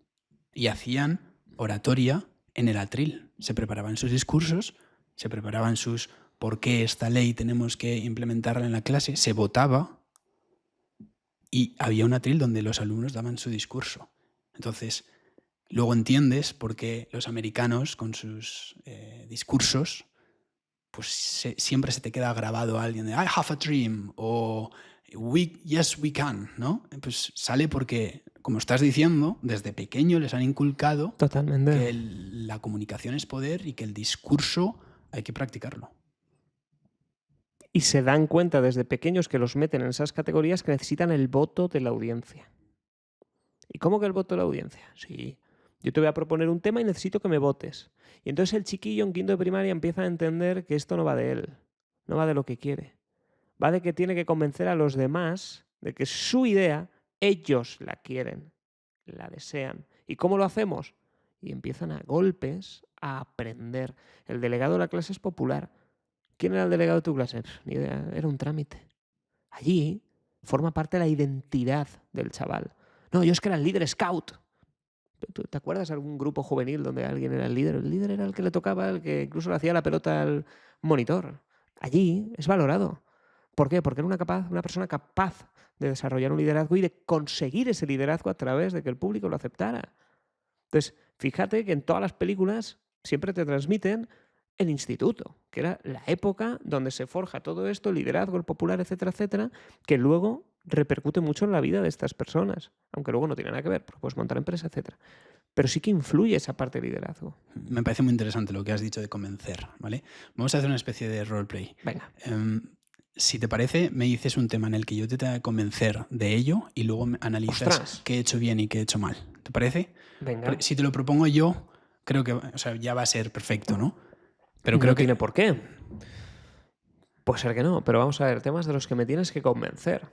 y hacían oratoria en el atril. Se preparaban sus discursos, se preparaban sus por qué esta ley tenemos que implementarla en la clase, se votaba y había un atril donde los alumnos daban su discurso. Entonces, luego entiendes por qué los americanos con sus discursos, pues siempre se te queda grabado a alguien de I have a dream o yes we can, ¿no? Pues sale porque, como estás diciendo, desde pequeño les han inculcado totalmente que la comunicación es poder y que el discurso hay que practicarlo. Y se dan cuenta desde pequeños que los meten en esas categorías que necesitan el voto de la audiencia. ¿Y cómo que el voto de la audiencia? Sí, yo te voy a proponer un tema y necesito que me votes. Y entonces el chiquillo en quinto de primaria empieza a entender que esto no va de él, no va de lo que quiere. Va de que tiene que convencer a los demás de que su idea, ellos la quieren, la desean. ¿Y cómo lo hacemos? Y empiezan a golpes a aprender. El delegado de la clase es popular. ¿Quién era el delegado de tu clase? Ni idea, era un trámite. Allí forma parte de la identidad del chaval. No, yo es que era el líder scout. ¿Te acuerdas de algún grupo juvenil donde alguien era el líder? El líder era el que le tocaba, el que incluso le hacía la pelota al monitor. Allí es valorado. ¿Por qué? Porque era una persona capaz de desarrollar un liderazgo y de conseguir ese liderazgo a través de que el público lo aceptara. Entonces, fíjate que en todas las películas siempre te transmiten el instituto, que era la época donde se forja todo esto, el liderazgo, el popular, etcétera, etcétera, que luego repercute mucho en la vida de estas personas, aunque luego no tiene nada que ver, porque puedes montar empresa, etcétera. Pero sí que influye esa parte de liderazgo. Me parece muy interesante lo que has dicho de convencer, ¿vale? Vamos a hacer una especie de roleplay. Venga. Si te parece, me dices un tema en el que yo te tenga que convencer de ello y luego analizas ¡Ostras! qué he hecho bien y qué he hecho mal. ¿Te parece? Venga. Si te lo propongo yo, creo que ya va a ser perfecto, ¿no? Pero creo no tiene por qué. Puede ser que no, pero vamos a ver, temas de los que me tienes que convencer.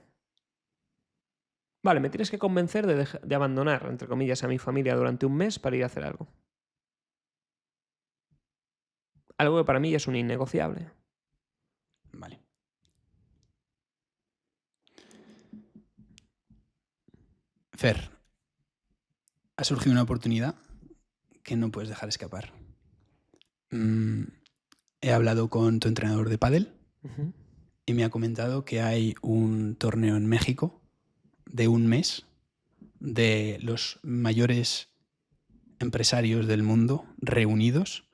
Vale, me tienes que convencer de abandonar, entre comillas, a mi familia durante un mes para ir a hacer algo. Algo que para mí es un innegociable. Vale. Fer, ha surgido una oportunidad que no puedes dejar escapar. He hablado con tu entrenador de pádel y me ha comentado que hay un torneo en México de un mes de los mayores empresarios del mundo reunidos,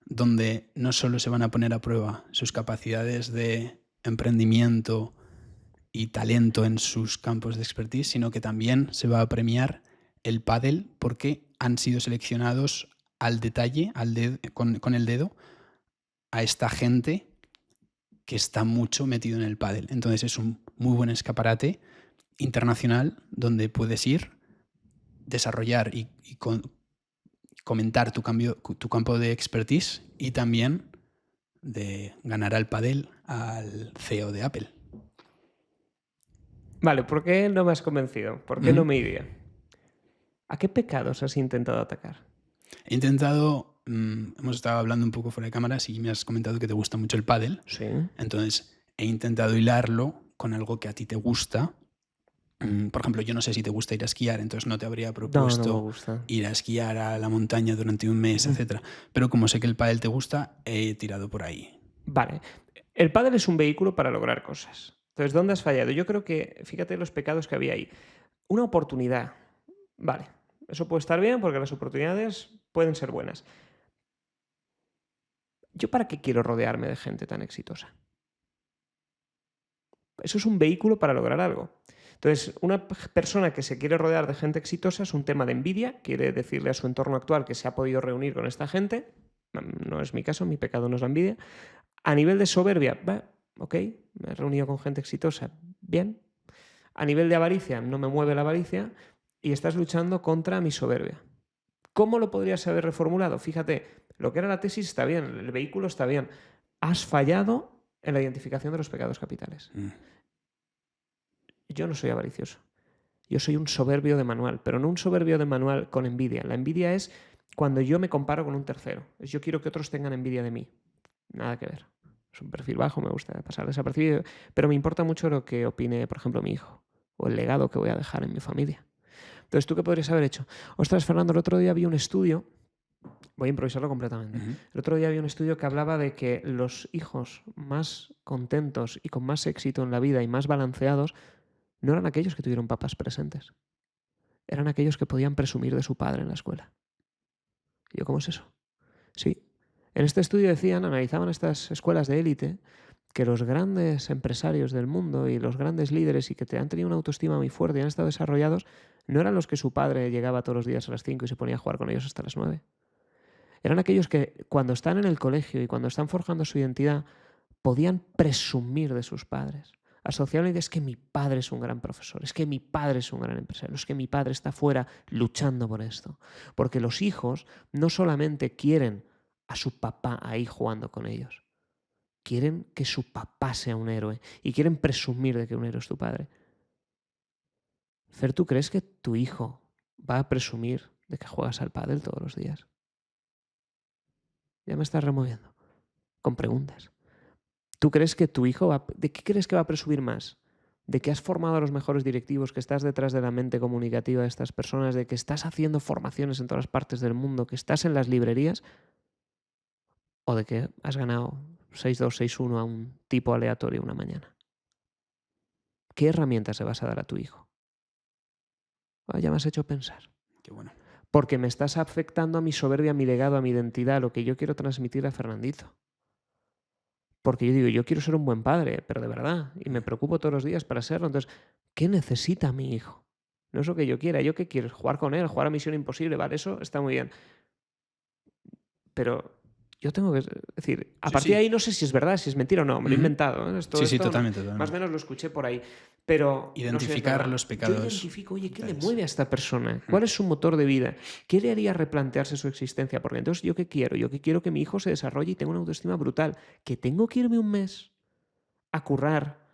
donde no solo se van a poner a prueba sus capacidades de emprendimiento y talento en sus campos de expertise, sino que también se va a premiar el pádel porque han sido seleccionados al detalle, con el dedo, a esta gente que está mucho metido en el pádel. Entonces es un muy buen escaparate internacional donde puedes ir, desarrollar y comentar tu campo de expertise y también de ganar al pádel al CEO de Apple. Vale, ¿por qué no me has convencido? ¿Por qué no me iría? ¿A qué pecados has intentado atacar? He intentado, hemos estado hablando un poco fuera de cámaras y me has comentado que te gusta mucho el pádel. Sí. Entonces he intentado hilarlo con algo que a ti te gusta. Por ejemplo, yo no sé si te gusta ir a esquiar, entonces no te habría propuesto No me gusta. ir a esquiar a la montaña durante un mes, etc. Pero como sé que el pádel te gusta, he tirado por ahí. Vale. El pádel es un vehículo para lograr cosas. Entonces, ¿dónde has fallado? Yo creo que, fíjate los pecados que había ahí. Una oportunidad. Vale. Eso puede estar bien porque las oportunidades pueden ser buenas. ¿Yo para qué quiero rodearme de gente tan exitosa? Eso es un vehículo para lograr algo. Entonces, una persona que se quiere rodear de gente exitosa es un tema de envidia, quiere decirle a su entorno actual que se ha podido reunir con esta gente. No es mi caso, mi pecado no es la envidia. A nivel de soberbia, ok, me he reunido con gente exitosa, bien. A nivel de avaricia, no me mueve la avaricia y estás luchando contra mi soberbia. ¿Cómo lo podrías haber reformulado? Fíjate, lo que era la tesis está bien, el vehículo está bien. Has fallado en la identificación de los pecados capitales. Yo no soy avaricioso. Yo soy un soberbio de manual, pero no un soberbio de manual con envidia. La envidia es cuando yo me comparo con un tercero. Yo quiero que otros tengan envidia de mí. Nada que ver. Es un perfil bajo, me gusta pasar desapercibido, pero me importa mucho lo que opine, por ejemplo, mi hijo o el legado que voy a dejar en mi familia. Entonces, ¿tú qué podrías haber hecho? Ostras, Fernando, el otro día vi un estudio, voy a improvisarlo completamente. El otro día vi un estudio que hablaba de que los hijos más contentos y con más éxito en la vida y más balanceados no eran aquellos que tuvieron papás presentes. Eran aquellos que podían presumir de su padre en la escuela. ¿Y yo cómo es eso? Sí. En este estudio analizaban estas escuelas de élite, que los grandes empresarios del mundo y los grandes líderes y que te han tenido una autoestima muy fuerte y han estado desarrollados, no eran los que su padre llegaba todos los días a las 5 y se ponía a jugar con ellos hasta las 9. Eran aquellos que cuando están en el colegio y cuando están forjando su identidad, podían presumir de sus padres. Asociarle es que mi padre es un gran profesor, es que mi padre es un gran empresario, es que mi padre está fuera luchando por esto. Porque los hijos no solamente quieren a su papá ahí jugando con ellos, quieren que su papá sea un héroe y quieren presumir de que un héroe es tu padre. Fer, ¿tú crees que tu hijo va a presumir de que juegas al pádel todos los días? Ya me estás removiendo con preguntas. ¿Tú crees que tu hijo de qué crees que va a presumir más? ¿De que has formado a los mejores directivos, que estás detrás de la mente comunicativa de estas personas, de que estás haciendo formaciones en todas partes del mundo, que estás en las librerías? ¿O de que has ganado 6-2, 6-1 a un tipo aleatorio una mañana? ¿Qué herramientas le vas a dar a tu hijo? Ya me has hecho pensar. Qué bueno. Porque me estás afectando a mi soberbia, a mi legado, a mi identidad, a lo que yo quiero transmitir a Fernandito. Porque yo digo, yo quiero ser un buen padre, pero de verdad, y me preocupo todos los días para serlo. Entonces, ¿qué necesita mi hijo? No es lo que yo quiera. ¿Yo qué quiero? Jugar con él, jugar a Misión Imposible, vale, eso está muy bien. Pero yo tengo que decir, a partir de ahí no sé si es verdad, si es mentira o no, me lo he inventado. Sí, totalmente. Más o menos lo escuché por ahí. Pero identificar no sé, los pecados. Yo identifico, oye, ¿qué le mueve a esta persona? ¿Cuál es su motor de vida? ¿Qué le haría replantearse su existencia? Porque entonces, ¿yo qué quiero? Yo que quiero que mi hijo se desarrolle y tenga una autoestima brutal. ¿Que tengo que irme un mes a currar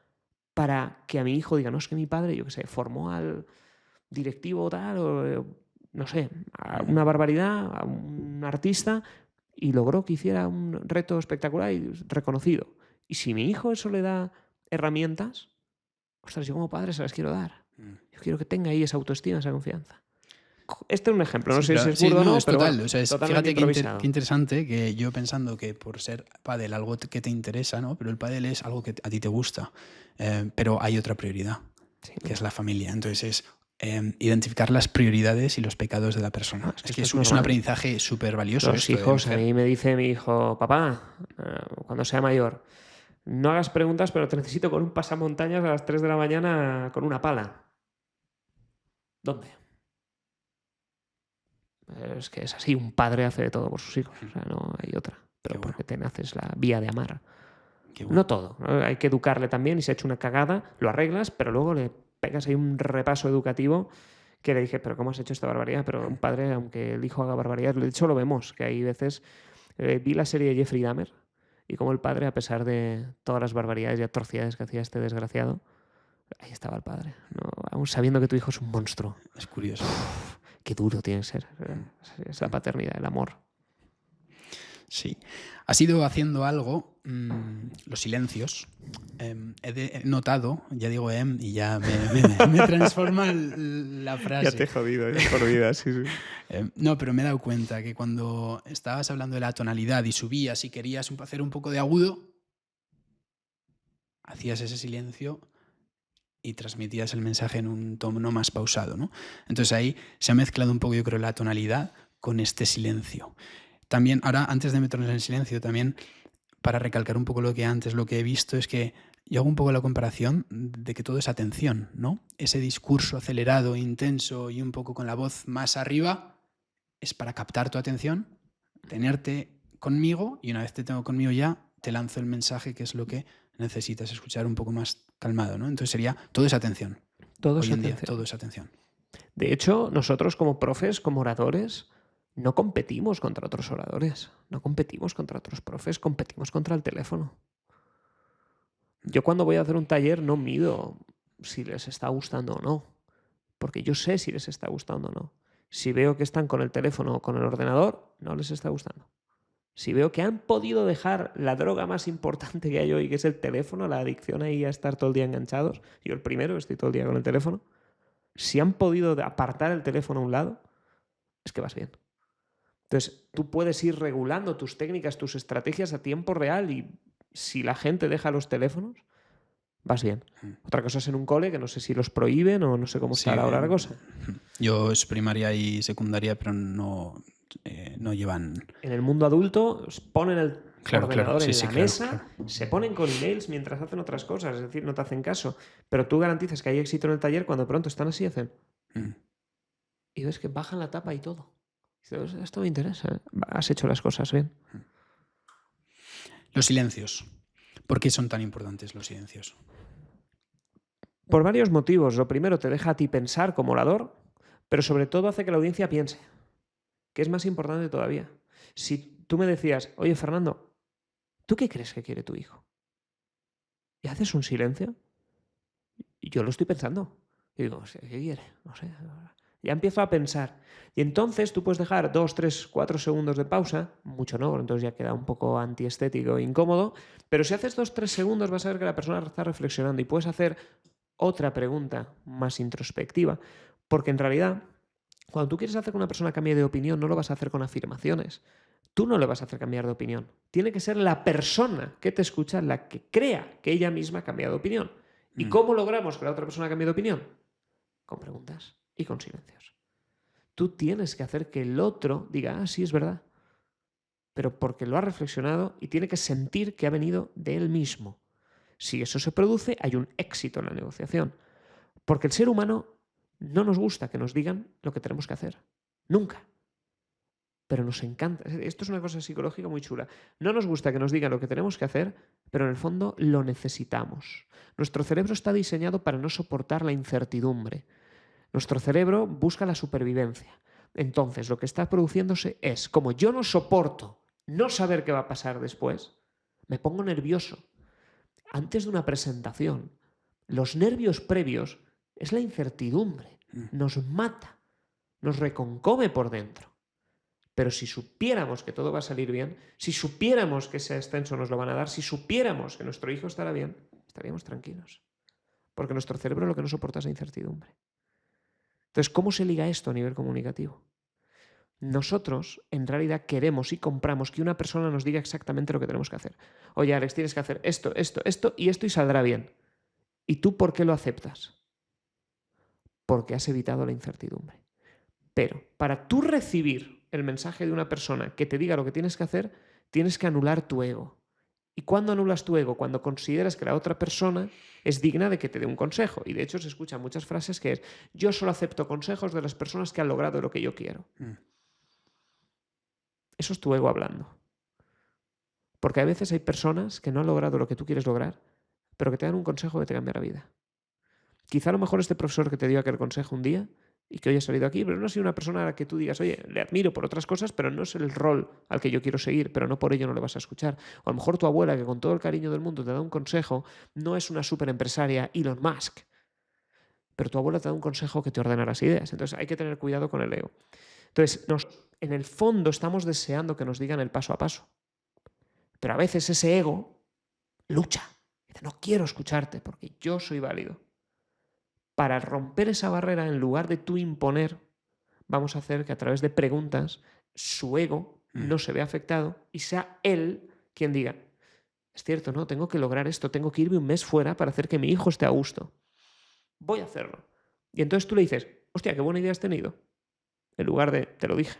para que a mi hijo diga, no, es que mi padre, yo qué sé, formó al directivo tal, o no sé, a una barbaridad, a un artista, y logró que hiciera un reto espectacular y reconocido? Y si mi hijo eso le da herramientas, ostras, yo como padre se las quiero dar. Yo quiero que tenga ahí esa autoestima, esa confianza. Este es un ejemplo, no sé si es burdo o no, es pero total. bueno, O sea, fíjate qué interesante que yo pensando que por ser pádel algo que te interesa, ¿no? Pero el pádel es algo que a ti te gusta, pero hay otra prioridad, que es la familia. Entonces es identificar las prioridades y los pecados de la persona. Es que es un aprendizaje súper valioso. Los hijos, a mí me dice mi hijo, papá, cuando sea mayor, no hagas preguntas, pero te necesito con un pasamontañas a las 3 de la mañana con una pala. ¿Dónde? Es que es así, un padre hace de todo por sus hijos, o sea, no hay otra. Pero porque te naces la vía de amar. No todo, ¿no? Hay que educarle también y si ha hecho una cagada, lo arreglas, pero luego le pegas ahí un repaso educativo que le dije, pero ¿cómo has hecho esta barbaridad? Pero un padre, aunque el hijo haga barbaridades, de hecho lo vemos, que hay veces... vi la serie de Jeffrey Dahmer y como el padre, a pesar de todas las barbaridades y atrocidades que hacía este desgraciado, ahí estaba el padre, ¿no? Aún sabiendo que tu hijo es un monstruo. Es curioso. Qué duro tiene que ser. Es la paternidad, el amor. Sí. Has ido haciendo algo, los silencios. He notado, ya digo y ya me transforma la frase. Ya te he jodido, por vida, sí. No, pero me he dado cuenta que cuando estabas hablando de la tonalidad y subías y querías hacer un poco de agudo, hacías ese silencio y transmitías el mensaje en un tono más pausado, ¿no? Entonces ahí se ha mezclado un poco, yo creo, la tonalidad con este silencio. También, ahora, antes de meternos en el silencio, también para recalcar un poco lo que he visto, es que yo hago un poco la comparación de que todo es atención, ¿no? Ese discurso acelerado, intenso y un poco con la voz más arriba es para captar tu atención, tenerte conmigo, y una vez te tengo conmigo ya, te lanzo el mensaje, que es lo que necesitas escuchar un poco más calmado, ¿no? Entonces sería, todo es atención. Hoy en día, todo es atención. De hecho, nosotros como profes, como oradores, no competimos contra otros oradores, no competimos contra otros profes, competimos contra el teléfono. Yo cuando voy a hacer un taller no mido si les está gustando o no, porque yo sé si les está gustando o no. Si veo que están con el teléfono o con el ordenador, no les está gustando. Si veo que han podido dejar la droga más importante que hay hoy, que es el teléfono, la adicción ahí a estar todo el día enganchados, yo el primero estoy todo el día con el teléfono, si han podido apartar el teléfono a un lado, es que vas bien. Entonces, tú puedes ir regulando tus técnicas, tus estrategias a tiempo real, y si la gente deja los teléfonos, vas bien. Otra cosa es en un cole, que no sé si los prohíben o no sé cómo está ahora la cosa. Yo es primaria y secundaria, pero no llevan... En el mundo adulto ponen el ordenador en la mesa, claro. se ponen con emails mientras hacen otras cosas, es decir, no te hacen caso. Pero tú garantizas que hay éxito en el taller cuando de pronto están así y hacen. Y ves que bajan la tapa y todo. Dices, esto me interesa, has hecho las cosas bien. Los silencios. ¿Por qué son tan importantes los silencios? Por varios motivos. Lo primero, te deja a ti pensar como orador, pero sobre todo hace que la audiencia piense, que es más importante todavía. Si tú me decías, oye, Fernando, ¿tú qué crees que quiere tu hijo? Y haces un silencio, y yo lo estoy pensando. Y digo, ¿qué quiere? No sé. Ya empiezo a pensar. Y entonces tú puedes dejar 2, 3, 4 segundos de pausa, mucho no, entonces ya queda un poco antiestético e incómodo, pero si haces 2, 3 segundos vas a ver que la persona está reflexionando y puedes hacer otra pregunta más introspectiva, porque en realidad cuando tú quieres hacer que una persona cambie de opinión no lo vas a hacer con afirmaciones. Tú no le vas a hacer cambiar de opinión. Tiene que ser la persona que te escucha la que crea que ella misma ha cambiado de opinión. ¿Y cómo logramos que la otra persona cambie de opinión? Con preguntas y con silencios. Tú tienes que hacer que el otro diga, sí, es verdad, pero porque lo ha reflexionado y tiene que sentir que ha venido de él mismo. Si eso se produce, hay un éxito en la negociación. Porque el ser humano no nos gusta que nos digan lo que tenemos que hacer. Nunca. Pero nos encanta. Esto es una cosa psicológica muy chula. No nos gusta que nos digan lo que tenemos que hacer, pero en el fondo lo necesitamos. Nuestro cerebro está diseñado para no soportar la incertidumbre. Nuestro cerebro busca la supervivencia. Entonces, lo que está produciéndose es, como yo no soporto no saber qué va a pasar después, me pongo nervioso. Antes de una presentación, los nervios previos es la incertidumbre. Nos mata, nos reconcome por dentro. Pero si supiéramos que todo va a salir bien, si supiéramos que ese ascenso nos lo van a dar, si supiéramos que nuestro hijo estará bien, estaríamos tranquilos. Porque nuestro cerebro lo que no soporta es la incertidumbre. Entonces, ¿cómo se liga esto a nivel comunicativo? Nosotros, en realidad, queremos y compramos que una persona nos diga exactamente lo que tenemos que hacer. Oye, Alex, tienes que hacer esto, esto, esto y esto y saldrá bien. ¿Y tú por qué lo aceptas? Porque has evitado la incertidumbre. Pero para tú recibir el mensaje de una persona que te diga lo que tienes que hacer, tienes que anular tu ego. ¿Y cuándo anulas tu ego? Cuando consideras que la otra persona es digna de que te dé un consejo. Y de hecho se escuchan muchas frases que es, yo solo acepto consejos de las personas que han logrado lo que yo quiero. Eso es tu ego hablando. Porque a veces hay personas que no han logrado lo que tú quieres lograr, pero que te dan un consejo que te cambia la vida. Quizá a lo mejor este profesor que te dio aquel consejo un día y que hoy ha salido aquí, pero no ha sido una persona a la que tú digas, oye, le admiro por otras cosas, pero no es el rol al que yo quiero seguir, pero no por ello no le vas a escuchar. O a lo mejor tu abuela, que con todo el cariño del mundo te da un consejo, no es una superempresaria Elon Musk, pero tu abuelo te da un consejo que te ordena las ideas. Entonces hay que tener cuidado con el ego. Entonces, en el fondo estamos deseando que nos digan el paso a paso. Pero a veces ese ego lucha. Dice, no quiero escucharte porque yo soy válido. Para romper esa barrera, en lugar de tú imponer, vamos a hacer que a través de preguntas su ego no se vea afectado y sea él quien diga, es cierto, ¿no? Tengo que lograr esto, tengo que irme un mes fuera para hacer que mi hijo esté a gusto. Voy a hacerlo. Y entonces tú le dices, hostia, qué buena idea has tenido. En lugar de, te lo dije.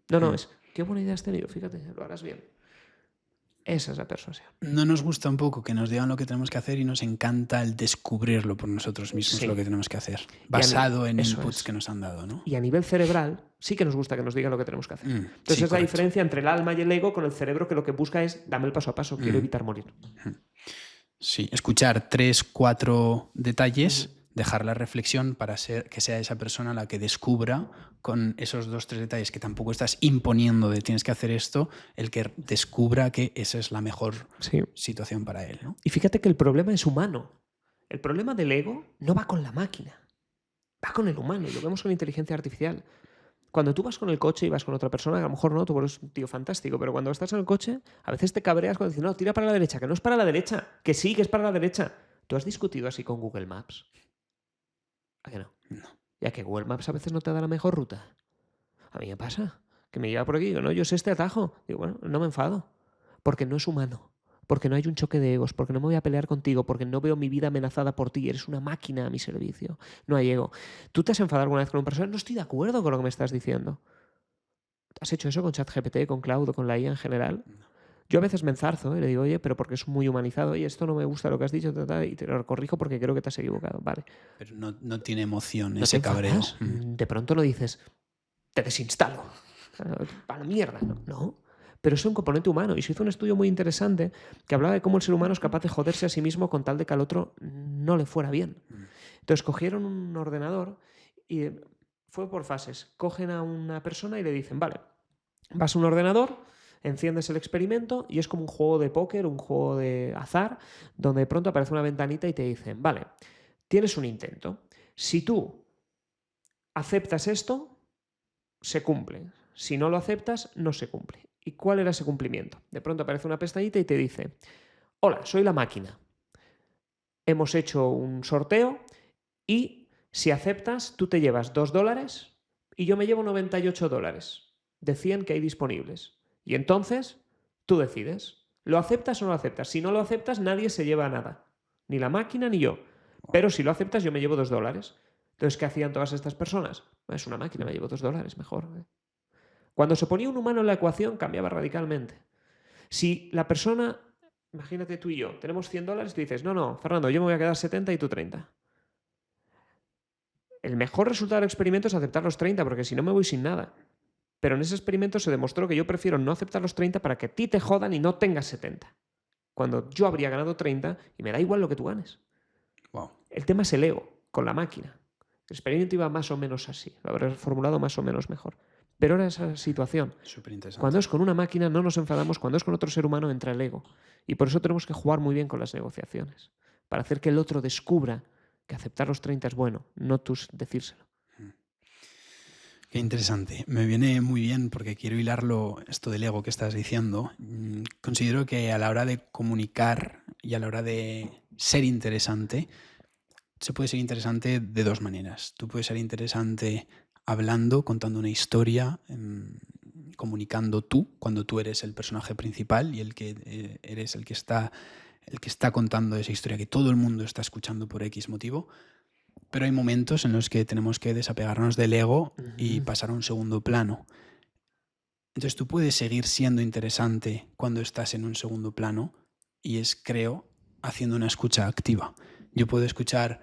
No, es, qué buena idea has tenido, fíjate, lo harás bien. Esa es la persuasión. No nos gusta un poco que nos digan lo que tenemos que hacer y nos encanta el descubrirlo por nosotros mismos, lo que tenemos que hacer, basado en inputs que nos han dado, ¿no? Y a nivel cerebral sí que nos gusta que nos digan lo que tenemos que hacer. Entonces es la diferencia entre el alma y el ego con el cerebro, que lo que busca es dame el paso a paso, quiero evitar morir. Sí, escuchar 3, 4 detalles, dejar la reflexión para que sea esa persona la que descubra con esos 2, 3 detalles que tampoco estás imponiendo de tienes que hacer esto, el que descubra que esa es la mejor situación para él, ¿no? Y fíjate que el problema es humano. El problema del ego no va con la máquina, va con el humano, y lo vemos con la inteligencia artificial. Cuando tú vas con el coche y vas con otra persona, a lo mejor no, tú eres un tío fantástico, pero cuando estás en el coche, a veces te cabreas cuando dices, no, tira para la derecha, que no es para la derecha, que sí, que es para la derecha. ¿Tú has discutido así con Google Maps? ¿A qué no? No. Ya que Google Maps a veces no te da la mejor ruta. A mí me pasa, que me lleva por aquí y digo, no, yo sé este atajo. Digo, bueno, no me enfado, porque no es humano, porque no hay un choque de egos, porque no me voy a pelear contigo, porque no veo mi vida amenazada por ti, eres una máquina a mi servicio. No hay ego. ¿Tú te has enfadado alguna vez con una persona? No estoy de acuerdo con lo que me estás diciendo. ¿Has hecho eso con ChatGPT, con Cloud o con la IA en general? No. Yo a veces me enzarzo y le digo, oye, pero porque es muy humanizado, y esto no me gusta lo que has dicho, y te lo corrijo porque creo que te has equivocado. Vale. Pero no tiene emoción ¿No ese cabreo. De pronto no dices, te desinstalo. Para la mierda. No. Pero es un componente humano. Y se hizo un estudio muy interesante que hablaba de cómo el ser humano es capaz de joderse a sí mismo con tal de que al otro no le fuera bien. Entonces cogieron un ordenador y fue por fases. Cogen a una persona y le dicen, vale, vas a un ordenador, enciendes el experimento y es como un juego de póker, un juego de azar, donde de pronto aparece una ventanita y te dicen, vale, tienes un intento. Si tú aceptas esto, se cumple. Si no lo aceptas, no se cumple. ¿Y cuál era ese cumplimiento? De pronto aparece una pestañita y te dice, hola, soy la máquina. Hemos hecho un sorteo y si aceptas, tú te llevas $2 y yo me llevo $98 de 100 que hay disponibles. Y entonces, tú decides. ¿Lo aceptas o no lo aceptas? Si no lo aceptas, nadie se lleva nada. Ni la máquina ni yo. Pero si lo aceptas, yo me llevo $2. Entonces, ¿qué hacían todas estas personas? Es una máquina, me llevo $2, mejor. Cuando se ponía un humano en la ecuación, cambiaba radicalmente. Si la persona, imagínate tú y yo, tenemos $100, tú dices, no, Fernando, yo me voy a quedar 70 y tú 30. El mejor resultado del experimento es aceptar los 30, porque si no me voy sin nada. Pero en ese experimento se demostró que yo prefiero no aceptar los 30 para que a ti te jodan y no tengas 70. Cuando yo habría ganado 30 y me da igual lo que tú ganes. Wow. El tema es el ego, con la máquina. El experimento iba más o menos así, lo habré formulado más o menos mejor. Pero era esa situación. Cuando es con una máquina no nos enfadamos, cuando es con otro ser humano entra el ego. Y por eso tenemos que jugar muy bien con las negociaciones, para hacer que el otro descubra que aceptar los 30 es bueno, no tú decírselo. Qué interesante. Me viene muy bien porque quiero hilarlo, esto del ego que estás diciendo. Considero que a la hora de comunicar y a la hora de ser interesante, se puede ser interesante de 2 maneras. Tú puedes ser interesante hablando, contando una historia, comunicando tú, cuando tú eres el personaje principal y el que eres el que está contando esa historia que todo el mundo está escuchando por X motivo. Pero hay momentos en los que tenemos que desapegarnos del ego y pasar a un segundo plano. Entonces tú puedes seguir siendo interesante cuando estás en un segundo plano y es, creo, haciendo una escucha activa. Yo puedo escuchar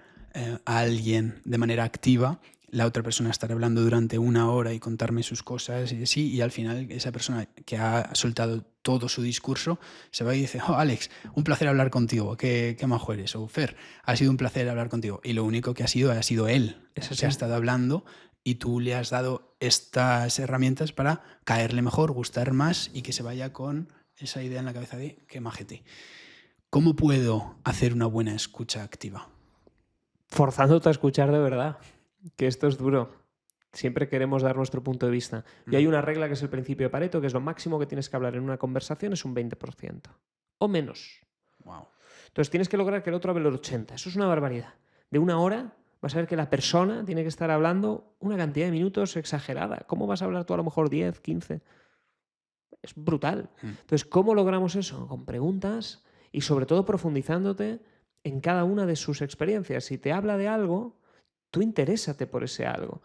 a alguien de manera activa, la otra persona estar hablando durante 1 hora y contarme sus cosas y así, y al final esa persona que ha soltado todo su discurso se va y dice, oh, Alex, un placer hablar contigo, qué majo eres, o Fer, ha sido un placer hablar contigo. Y lo único que ha sido él, que ha estado hablando y tú le has dado estas herramientas para caerle mejor, gustar más y que se vaya con esa idea en la cabeza de qué majete. ¿Cómo puedo hacer una buena escucha activa? forzándote a escuchar de verdad, que esto es duro. Siempre queremos dar nuestro punto de vista. Y hay una regla que es el principio de Pareto, que es lo máximo que tienes que hablar en una conversación es un 20%. O menos. Wow. Entonces tienes que lograr que el otro hable el 80%. Eso es una barbaridad. De 1 hora vas a ver que la persona tiene que estar hablando una cantidad de minutos exagerada. ¿Cómo vas a hablar tú a lo mejor 10, 15? Es brutal. Entonces, ¿cómo logramos eso? Con preguntas y sobre todo profundizándote en cada una de sus experiencias. Si te habla de algo, tú interésate por ese algo.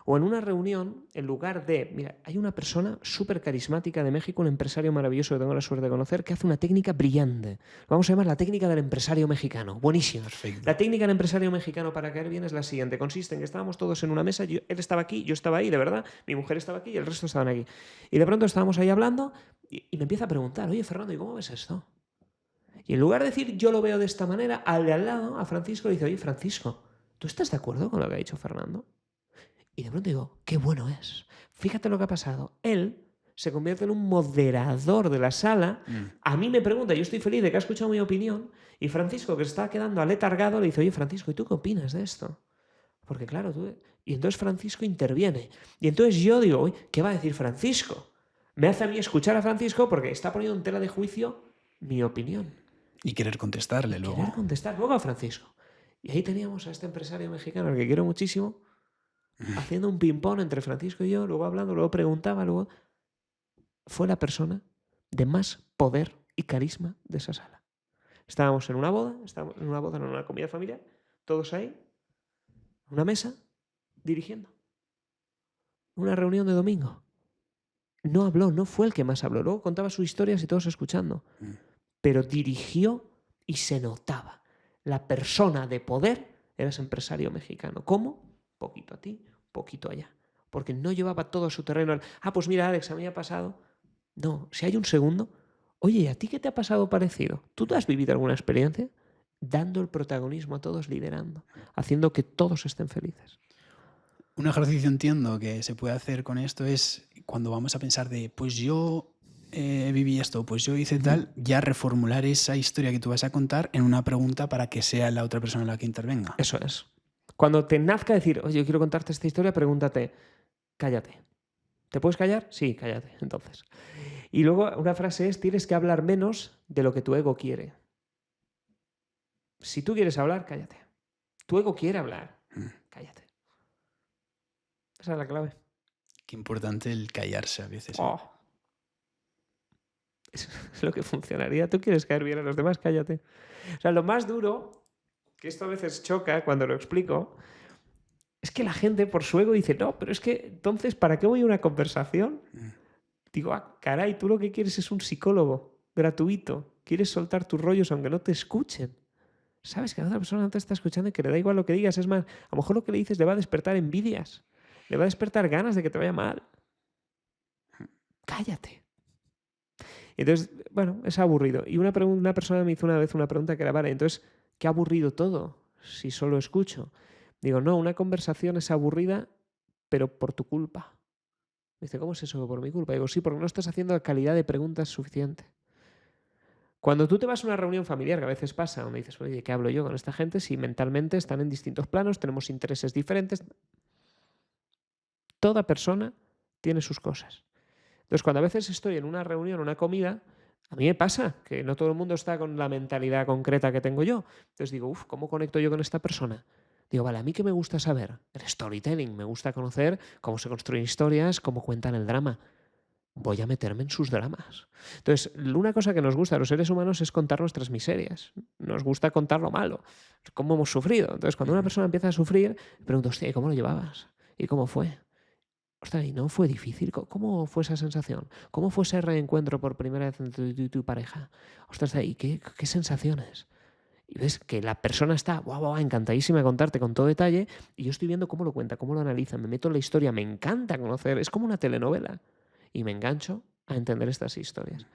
O en una reunión, en lugar de... Mira, hay una persona súper carismática de México, un empresario maravilloso que tengo la suerte de conocer, que hace una técnica brillante. Vamos a llamar la técnica del empresario mexicano. Buenísima. Perfecto. La técnica del empresario mexicano para caer bien es la siguiente. Consiste en que estábamos todos en una mesa, él estaba aquí, yo estaba ahí, de verdad, mi mujer estaba aquí y el resto estaban aquí. Y de pronto estábamos ahí hablando y me empieza a preguntar, oye, Fernando, ¿y cómo ves esto? Y en lugar de decir, yo lo veo de esta manera, al de al lado, a Francisco, le dice, oye, Francisco, ¿tú estás de acuerdo con lo que ha dicho Fernando? Y de pronto digo, qué bueno es. Fíjate lo que ha pasado. Él se convierte en un moderador de la sala. A mí me pregunta, yo estoy feliz de que ha escuchado mi opinión. Y Francisco, que se está quedando aletargado, le dice, oye, Francisco, ¿y tú qué opinas de esto? Porque claro, tú... Y entonces Francisco interviene. Y entonces yo digo, oye, ¿qué va a decir Francisco? Me hace a mí escuchar a Francisco porque está poniendo en tela de juicio mi opinión. Y querer contestarle luego. Querer contestar luego a Francisco. Y ahí teníamos a este empresario mexicano, al que quiero muchísimo, haciendo un ping-pong entre Francisco y yo, luego hablando, luego preguntaba, luego... Fue la persona de más poder y carisma de esa sala. Estábamos en una boda, en una comida familiar, todos ahí, en una mesa, dirigiendo. Una reunión de domingo. No habló, no fue el que más habló. Luego contaba sus historias y todos escuchando. Pero dirigió y se notaba. La persona de poder era ese empresario mexicano. ¿Cómo? Poquito a ti, poquito allá. Porque no llevaba todo su terreno. Pues mira, Alex, a mí me ha pasado. No, si hay un segundo, oye, ¿a ti qué te ha pasado parecido? ¿Tú te has vivido alguna experiencia? Dando el protagonismo a todos, liderando, haciendo que todos estén felices. Un ejercicio entiendo que se puede hacer con esto es cuando vamos a pensar de, pues yo viví esto, pues yo hice tal, ya reformular esa historia que tú vas a contar en una pregunta para que sea la otra persona la que intervenga. Eso es. Cuando te nazca decir, oye, yo quiero contarte esta historia, pregúntate, cállate. ¿Te puedes callar? Sí, cállate, entonces. Y luego una frase es, tienes que hablar menos de lo que tu ego quiere. Si tú quieres hablar, cállate. Tu ego quiere hablar, cállate. Esa es la clave. Qué importante el callarse a veces. Oh. Es lo que funcionaría. Tú quieres caer bien a los demás, cállate. O sea, lo más duro, que esto a veces choca cuando lo explico, es que la gente por su ego dice, no, pero es que entonces, ¿para qué voy a una conversación? Digo, caray, tú lo que quieres es un psicólogo gratuito. Quieres soltar tus rollos aunque no te escuchen. Sabes que la otra persona no te está escuchando y que le da igual lo que digas. Es más, a lo mejor lo que le dices le va a despertar envidias. Le va a despertar ganas de que te vaya mal. Cállate. Entonces, bueno, es aburrido. Y una persona me hizo una vez una pregunta que era, vale, entonces, ¿qué aburrido todo si solo escucho? Digo, no, una conversación es aburrida, pero por tu culpa. Me dice, ¿cómo es eso por mi culpa? Digo, sí, porque no estás haciendo la calidad de preguntas suficiente. Cuando tú te vas a una reunión familiar, que a veces pasa, donde dices, oye, ¿qué hablo yo con esta gente? Si mentalmente están en distintos planos, tenemos intereses diferentes. Toda persona tiene sus cosas. Entonces, cuando a veces estoy en una reunión, una comida, a mí me pasa que no todo el mundo está con la mentalidad concreta que tengo yo. Entonces digo, ¿cómo conecto yo con esta persona? Digo, vale, a mí qué me gusta saber, el storytelling, me gusta conocer cómo se construyen historias, cómo cuentan el drama. Voy a meterme en sus dramas. Entonces, una cosa que nos gusta a los seres humanos es contar nuestras miserias. Nos gusta contar lo malo, cómo hemos sufrido. Entonces, cuando una persona empieza a sufrir, me pregunto, hostia, ¿cómo lo llevabas? ¿Y cómo fue? Ostras, ¿y no fue difícil? ¿Cómo fue esa sensación? ¿Cómo fue ese reencuentro por primera vez entre tú y tu pareja? Ostras, ¿y qué sensaciones? Y ves que la persona está encantadísima de contarte con todo detalle y yo estoy viendo cómo lo cuenta, cómo lo analiza, me meto en la historia, me encanta conocer, es como una telenovela y me engancho a entender estas historias.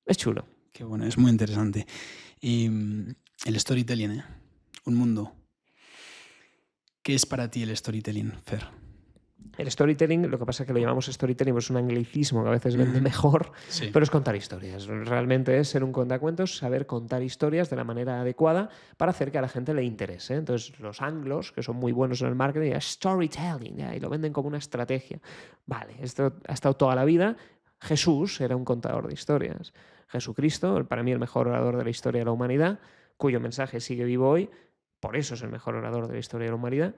Es chulo. Qué bueno, es muy interesante. Y el storytelling, un mundo. ¿Qué es para ti el storytelling, Fer? El storytelling, lo que pasa es que lo llamamos storytelling, es un anglicismo que a veces vende mejor, Sí. pero es contar historias. Realmente es ser un contacuentos, saber contar historias de la manera adecuada para hacer que a la gente le interese. Entonces, los anglos, que son muy buenos en el marketing, es storytelling, ¿ya? Y lo venden como una estrategia. Vale, esto ha estado toda la vida. Jesús era un contador de historias. Jesucristo, para mí el mejor orador de la historia de la humanidad, cuyo mensaje sigue vivo hoy, por eso es el mejor orador de la historia de la humanidad,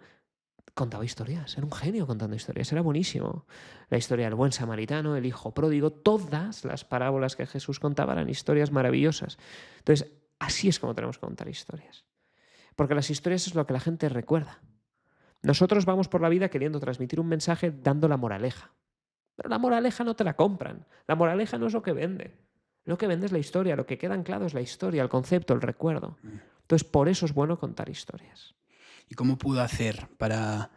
contaba historias, era un genio contando historias, era buenísimo. La historia del buen samaritano, el hijo pródigo, todas las parábolas que Jesús contaba eran historias maravillosas. Entonces, así es como tenemos que contar historias. Porque las historias es lo que la gente recuerda. Nosotros vamos por la vida queriendo transmitir un mensaje dando la moraleja. Pero la moraleja no te la compran. La moraleja no es lo que vende. Lo que vende es la historia, lo que queda anclado es la historia, el concepto, el recuerdo. Entonces, por eso es bueno contar historias. ¿Y cómo puedo hacer para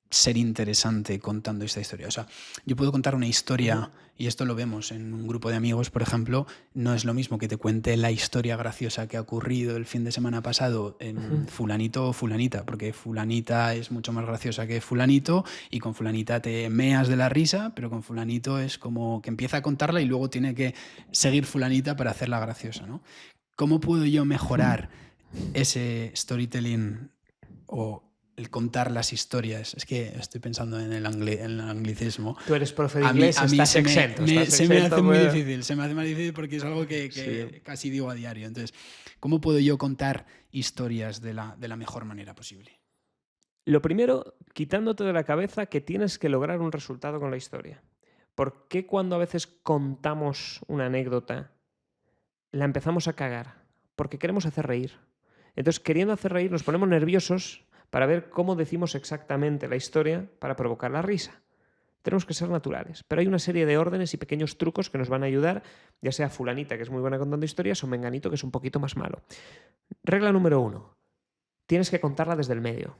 ser interesante contando esta historia? O sea, yo puedo contar una historia, y esto lo vemos en un grupo de amigos, por ejemplo, no es lo mismo que te cuente la historia graciosa que ha ocurrido el fin de semana pasado en fulanito o fulanita, porque fulanita es mucho más graciosa que fulanito, y con fulanita te meas de la risa, pero con fulanito es como que empieza a contarla y luego tiene que seguir fulanita para hacerla graciosa, ¿no? ¿Cómo puedo yo mejorar ese storytelling o el contar las historias? Es que estoy pensando en el anglicismo. Tú eres profe de inglés, estás exento. Se me hace muy difícil, se me hace más difícil porque es algo que Sí. casi digo a diario. Entonces, ¿cómo puedo yo contar historias de la mejor manera posible? Lo primero, quitándote de la cabeza que tienes que lograr un resultado con la historia. ¿Por qué cuando a veces contamos una anécdota la empezamos a cagar? Porque queremos hacer reír. Entonces, queriendo hacer reír, nos ponemos nerviosos para ver cómo decimos exactamente la historia para provocar la risa. Tenemos que ser naturales, pero hay una serie de órdenes y pequeños trucos que nos van a ayudar, ya sea fulanita, que es muy buena contando historias, o menganito, que es un poquito más malo. Regla número 1. Tienes que contarla desde el medio.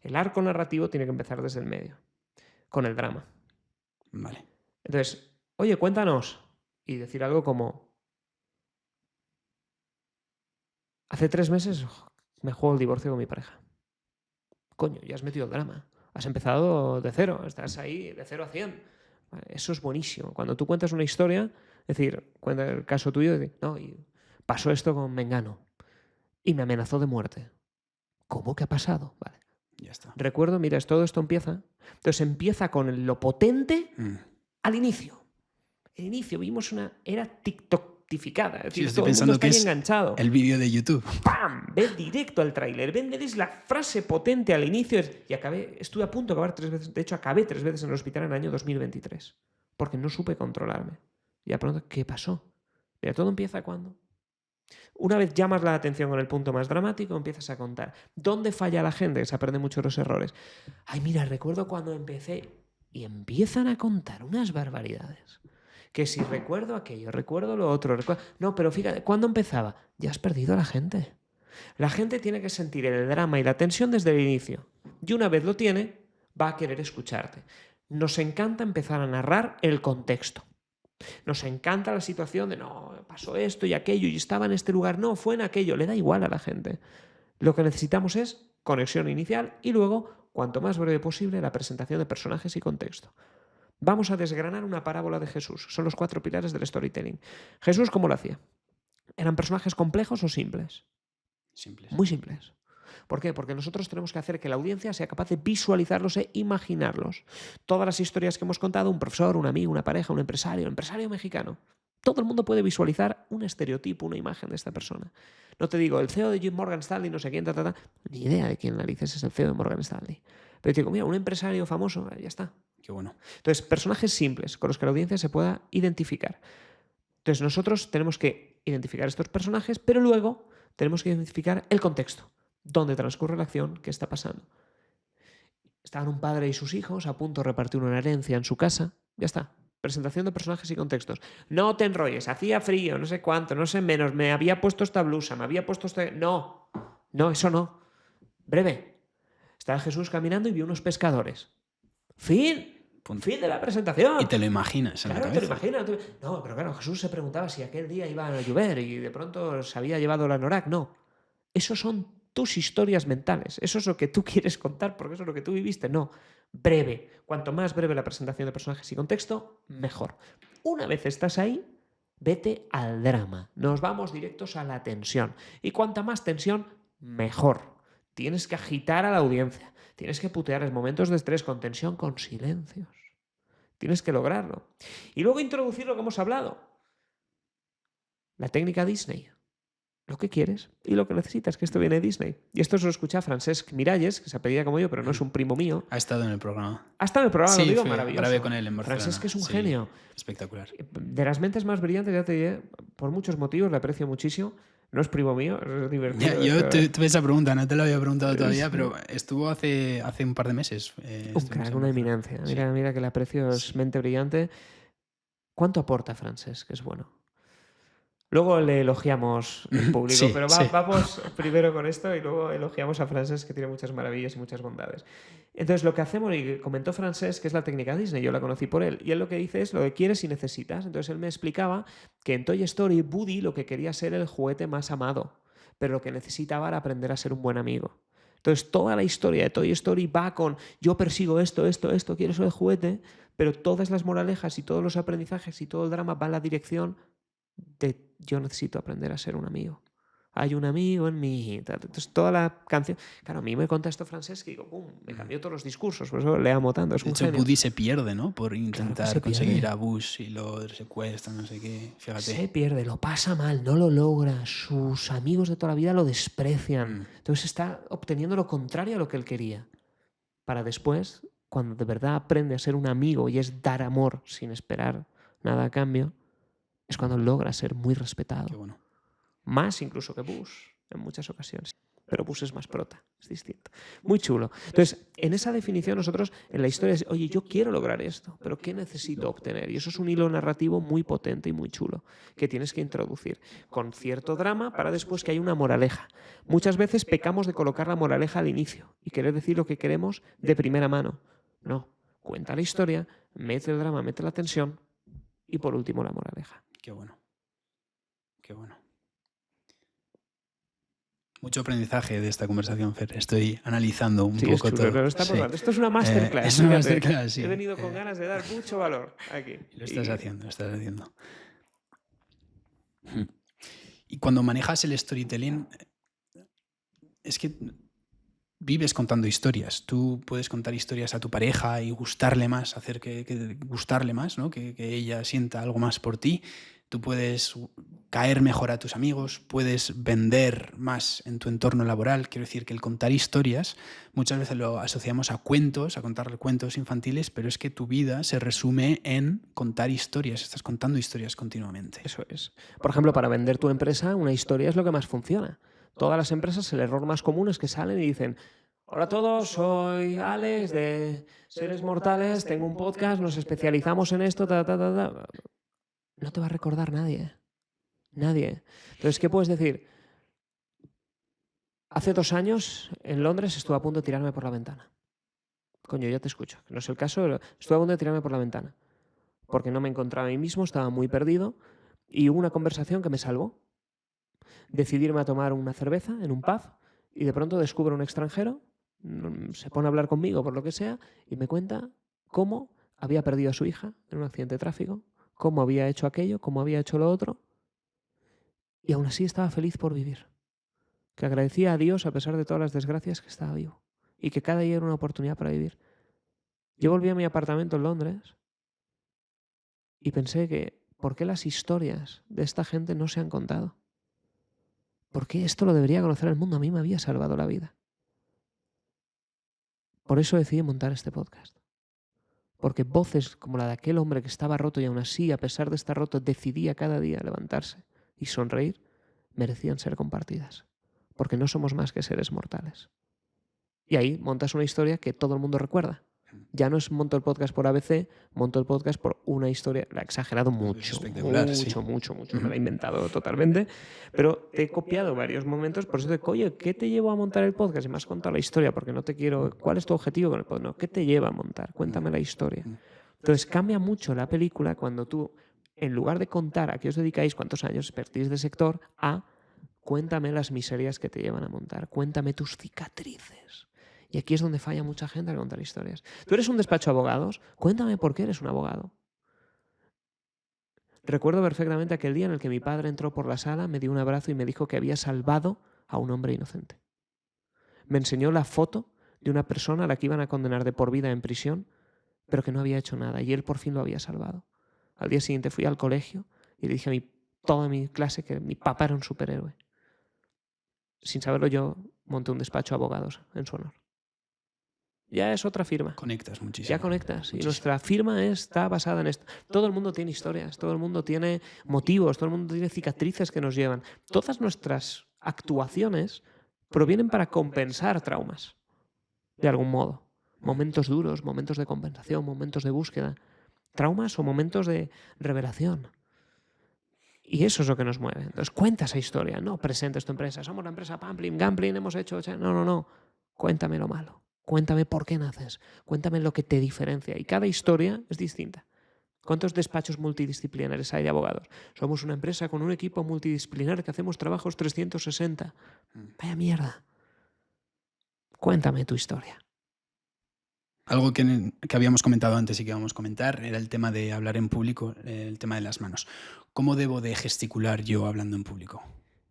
El arco narrativo tiene que empezar desde el medio, con el drama. Vale. Entonces, oye, cuéntanos. Y decir algo como, hace 3 meses me juego el divorcio con mi pareja. Coño, ya has metido el drama. Has empezado de cero, estás ahí de 0 a 100. Eso es buenísimo. Cuando tú cuentas una historia, es decir, cuenta el caso tuyo, no, y pasó esto con Mengano y me amenazó de muerte. ¿Cómo que ha pasado? Vale. Ya está. Recuerdo, mira, todo esto empieza. Entonces empieza con lo potente al inicio. El inicio, vimos una era TikTokificada. Es decir, estoy todo el mundo pensando está que ahí es enganchado. el vídeo de YouTube. ¡Pam! Ve directo al tráiler. Vendes la frase potente al inicio. Y estuve a punto de acabar 3 veces. De hecho, acabé 3 veces en el hospital en el año 2023. Porque no supe controlarme. Y de pronto, ¿qué pasó? Mira, todo empieza cuando. Una vez llamas la atención con el punto más dramático, empiezas a contar. ¿Dónde falla la gente? Se aprende mucho los errores. Ay, mira, recuerdo cuando empecé. Y empiezan a contar unas barbaridades. Que si recuerdo aquello, recuerdo lo otro. No, pero fíjate, ¿cuándo empezaba? Ya has perdido a la gente. La gente tiene que sentir el drama y la tensión desde el inicio. Y una vez lo tiene, va a querer escucharte. Nos encanta empezar a narrar el contexto. Nos encanta la situación de no, pasó esto y aquello y estaba en este lugar. No, fue en aquello. Le da igual a la gente. Lo que necesitamos es conexión inicial y luego, cuanto más breve posible, la presentación de personajes y contexto. Vamos a desgranar una parábola de Jesús. Son los 4 pilares del storytelling. Jesús, ¿cómo lo hacía? ¿Eran personajes complejos o simples? Simples. Muy simples. ¿Por qué? Porque nosotros tenemos que hacer que la audiencia sea capaz de visualizarlos e imaginarlos. Todas las historias que hemos contado, un profesor, un amigo, una pareja, un empresario mexicano, todo el mundo puede visualizar un estereotipo, una imagen de esta persona. No te digo, el CEO de Morgan Stanley, no sé quién, ni idea de quién narices es el CEO de Morgan Stanley. Pero te digo, mira, un empresario famoso, ya está. Qué bueno. Entonces, personajes simples con los que la audiencia se pueda identificar. Entonces, nosotros tenemos que identificar estos personajes, pero luego tenemos que identificar el contexto. ¿Dónde transcurre la acción? ¿Qué está pasando? Estaban un padre y sus hijos a punto de repartir una herencia en su casa. Ya está. Presentación de personajes y contextos. No te enrolles, hacía frío, no sé cuánto, no sé menos, me había puesto esta blusa, me había puesto este... No, eso no. Breve. Estaba Jesús caminando y vio unos pescadores. Fin. Fin de la presentación. Y te lo imaginas en la cabeza. Te lo imaginas. No, pero claro, Jesús se preguntaba si aquel día iba a llover y de pronto se había llevado la anorak. No. Esos son tus historias mentales. Eso es lo que tú quieres contar porque eso es lo que tú viviste. No, breve. Cuanto más breve la presentación de personajes y contexto, mejor. Una vez estás ahí, vete al drama. Nos vamos directos a la tensión. Y cuanta más tensión, mejor. Tienes que agitar a la audiencia. Tienes que putear en momentos de estrés con tensión, con silencios. Tienes que lograrlo. Y luego introducir lo que hemos hablado. La técnica Disney. Lo que quieres y lo que necesitas, que esto viene de Disney. Y esto se lo escucha a Francesc Miralles, que se apellida como yo, pero no es un primo mío. Ha estado en el programa. Ha estado en el programa, Sí, lo digo, fue, maravilloso. grabé con él en Barcelona. Francesc es un Sí, genio. Espectacular. De las mentes más brillantes, ya te diré, por muchos motivos, le aprecio muchísimo. No es primo mío, es divertido. Yo tuve esa pregunta, no te lo había preguntado todavía, pero estuvo hace un par de meses. Un crack, una eminencia. Mira que le aprecio, es mente brillante. ¿Cuánto aporta Francesc? Es bueno. Luego le elogiamos en público, Sí, pero sí. vamos primero con esto y luego elogiamos a Francesc, que tiene muchas maravillas y muchas bondades. Entonces, lo que hacemos, y comentó Francesc, que es la técnica Disney, yo la conocí por él, y él lo que dice es lo que quieres y necesitas. Entonces, él me explicaba que en Toy Story, Woody lo que quería ser el juguete más amado, pero lo que necesitaba era aprender a ser un buen amigo. Entonces, toda la historia de Toy Story va con yo persigo esto, quiero ser el juguete, pero todas las moralejas y todos los aprendizajes y todo el drama va en la dirección de yo necesito aprender a ser un amigo. Hay un amigo en mí. Entonces, toda la canción... Claro, a mí me conta esto Francesc y digo, ¡pum! Me cambió todos los discursos. Por eso le amo tanto. Es De un hecho, genio. Woody se pierde, ¿no? Por intentar se conseguir pierde. a Buzz y lo secuestran, no sé qué. Fíjate. Se pierde, lo pasa mal, no lo logra. Sus amigos de toda la vida lo desprecian. Entonces está obteniendo lo contrario a lo que él quería. Para después, cuando de verdad aprende a ser un amigo y es dar amor sin esperar nada a cambio, es cuando logra ser muy respetado. Qué bueno. Más incluso que Bush en muchas ocasiones. Pero Bush es más prota, es distinto. Muy chulo. Entonces, en esa definición nosotros en la historia es, oye, yo quiero lograr esto, pero ¿qué necesito obtener? Y eso es un hilo narrativo muy potente y muy chulo que tienes que introducir con cierto drama para después que haya una moraleja. Muchas veces pecamos de colocar la moraleja al inicio y querer decir lo que queremos de primera mano. No, cuenta la historia, mete el drama, mete la tensión y por último la moraleja. Qué bueno. Qué bueno. Mucho aprendizaje de esta conversación, Fer. Estoy analizando un poco todo. Pero está por esto es una masterclass. Es una fíjate. masterclass, sí. He venido con ganas de dar mucho valor aquí. Lo estás haciendo, lo estás haciendo. Y cuando manejas el storytelling, es que vives contando historias. Tú puedes contar historias a tu pareja y gustarle más, hacer que gustarle más, ¿no? Que ella sienta algo más por ti. Tú puedes caer mejor a tus amigos, puedes vender más en tu entorno laboral. Quiero decir que el contar historias muchas veces lo asociamos a cuentos, a contar cuentos infantiles, pero es que tu vida se resume en contar historias. Estás contando historias continuamente. Eso es. Por ejemplo, para vender tu empresa, una historia es lo que más funciona. Todas las empresas, el error más común es que salen y dicen: hola a todos, soy Alex de Seres Mortales, tengo un podcast, nos especializamos en esto, No te va a recordar nadie. Nadie. Entonces, ¿qué puedes decir? Hace 2 años en Londres estuve a punto de tirarme por la ventana. Coño, ya te escucho. No es el caso, pero estuve a punto de tirarme por la ventana. Porque no me encontraba a mí mismo, estaba muy perdido y hubo una conversación que me salvó. Decidirme a tomar una cerveza en un pub y de pronto descubro un extranjero, se pone a hablar conmigo por lo que sea y me cuenta cómo había perdido a su hija en un accidente de tráfico, cómo había hecho aquello, cómo había hecho lo otro, y aún así estaba feliz por vivir. Que agradecía a Dios a pesar de todas las desgracias que estaba vivo y que cada día era una oportunidad para vivir. Yo volví a mi apartamento en Londres y pensé que ¿por qué las historias de esta gente no se han contado? ¿Por qué esto lo debería conocer el mundo? A mí me había salvado la vida. Por eso decidí montar este podcast. Porque voces como la de aquel hombre que estaba roto y aún así, a pesar de estar roto, decidía cada día levantarse y sonreír, merecían ser compartidas. Porque no somos más que seres mortales. Y ahí montas una historia que todo el mundo recuerda. Ya no es monto el podcast por ABC, monto el podcast por una historia. La he exagerado mucho, espectacular, mucho. Me la he inventado totalmente. Pero te he copiado varios momentos. Por eso te digo, oye, ¿qué te llevó a montar el podcast? Y me has contado la historia, porque no te quiero... ¿Cuál es tu objetivo con el podcast? No, ¿qué te lleva a montar? Cuéntame la historia. Entonces cambia mucho la película cuando tú, en lugar de contar a qué os dedicáis, cuántos años expertise de sector, a Cuéntame las miserias que te llevan a montar. Cuéntame tus cicatrices. Y aquí es donde falla mucha gente al contar historias. Tú eres un despacho de abogados. Cuéntame por qué eres un abogado. Recuerdo perfectamente aquel día en el que mi padre entró por la sala, me dio un abrazo y me dijo que había salvado a un hombre inocente. Me enseñó la foto de una persona a la que iban a condenar de por vida en prisión, pero que no había hecho nada, y él por fin lo había salvado. Al día siguiente fui al colegio y le dije a toda mi clase que mi papá era un superhéroe. Sin saberlo yo, monté un despacho de abogados en su honor. Ya es otra firma. Conectas muchísimo. Ya conectas. Muchísimo. Y nuestra firma está basada en esto. Todo el mundo tiene historias, todo el mundo tiene motivos, todo el mundo tiene cicatrices que nos llevan. Todas nuestras actuaciones provienen para compensar traumas, de algún modo. Momentos duros, momentos de compensación, momentos de búsqueda. Traumas o momentos de revelación. Y eso es lo que nos mueve. Entonces, cuenta esa historia. No presentes tu empresa. Somos la empresa Pamplin, Gambling, hemos hecho... No. Cuéntame lo malo. Cuéntame por qué naces. Cuéntame lo que te diferencia. Y cada historia es distinta. ¿Cuántos despachos multidisciplinares hay de abogados? Somos una empresa con un equipo multidisciplinar que hacemos trabajos 360. Vaya mierda. Cuéntame tu historia. Algo que habíamos comentado antes y que vamos a comentar era el tema de hablar en público, el tema de las manos. ¿Cómo debo de gesticular yo hablando en público?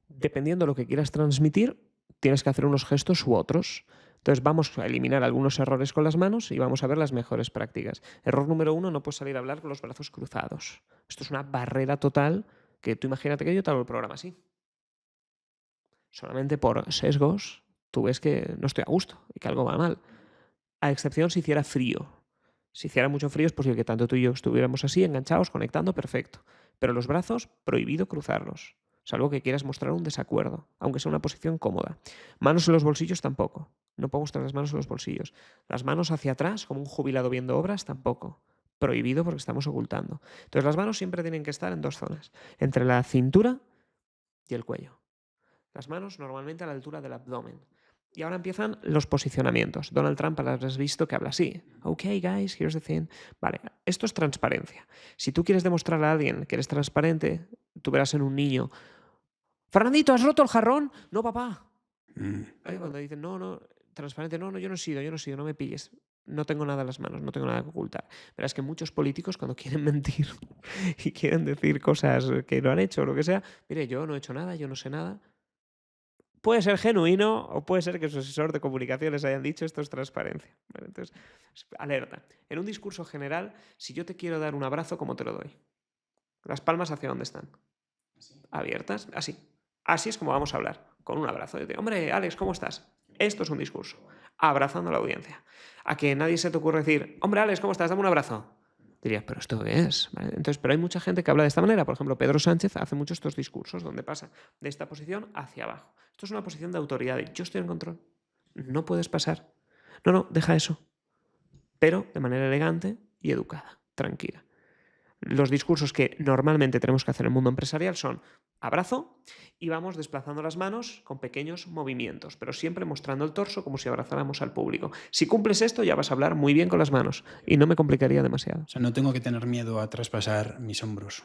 Dependiendo de lo que quieras transmitir, tienes que hacer unos gestos u otros. Entonces vamos a eliminar algunos errores con las manos y vamos a ver las mejores prácticas. Error número 1, no puedes salir a hablar con los brazos cruzados. Esto es una barrera total que tú imagínate que yo te hago el programa así. Solamente por sesgos tú ves que no estoy a gusto y que algo va mal. A excepción si hiciera frío. Si hiciera mucho frío es posible que tanto tú y yo estuviéramos así, enganchados, conectando, perfecto. Pero los brazos, prohibido cruzarlos. Salvo que quieras mostrar un desacuerdo, aunque sea una posición cómoda. Manos en los bolsillos tampoco. No puedo mostrar las manos en los bolsillos. Las manos hacia atrás, como un jubilado viendo obras, tampoco. Prohibido porque estamos ocultando. Entonces las manos siempre tienen que estar en dos zonas. Entre la cintura y el cuello. Las manos normalmente a la altura del abdomen. Y ahora empiezan los posicionamientos. Donald Trump has visto que habla así. Ok, guys, here's the thing. Vale, esto es transparencia. Si tú quieres demostrar a alguien que eres transparente, tú verás en un niño... Fernandito, ¿has roto el jarrón? No, papá. Cuando dicen, no, transparente, no, yo no he sido, no me pilles. No tengo nada en las manos, no tengo nada que ocultar. Pero es que muchos políticos cuando quieren mentir y quieren decir cosas que no han hecho o lo que sea, mire, yo no he hecho nada, yo no sé nada. Puede ser genuino o puede ser que su asesor de comunicaciones hayan dicho esto es transparencia. ¿Vale? Entonces, alerta. En un discurso general, si yo te quiero dar un abrazo, ¿cómo te lo doy? Las palmas hacia dónde están. Abiertas, así. Así es como vamos a hablar, con un abrazo. Hombre, Alex, ¿cómo estás? Esto es un discurso, abrazando a la audiencia. A que nadie se te ocurre decir, hombre, Alex, ¿cómo estás? Dame un abrazo. Dirías, ¿pero esto qué es? ¿Vale? Entonces, pero hay mucha gente que habla de esta manera. Por ejemplo, Pedro Sánchez hace muchos estos discursos donde pasa de esta posición hacia abajo. Esto es una posición de autoridad. Yo estoy en control. No puedes pasar. No, deja eso. Pero de manera elegante y educada, tranquila. Los discursos que normalmente tenemos que hacer en el mundo empresarial son abrazo y vamos desplazando las manos con pequeños movimientos, pero siempre mostrando el torso como si abrazáramos al público. Si cumples esto, ya vas a hablar muy bien con las manos y no me complicaría demasiado. O sea, no tengo que tener miedo a traspasar mis hombros,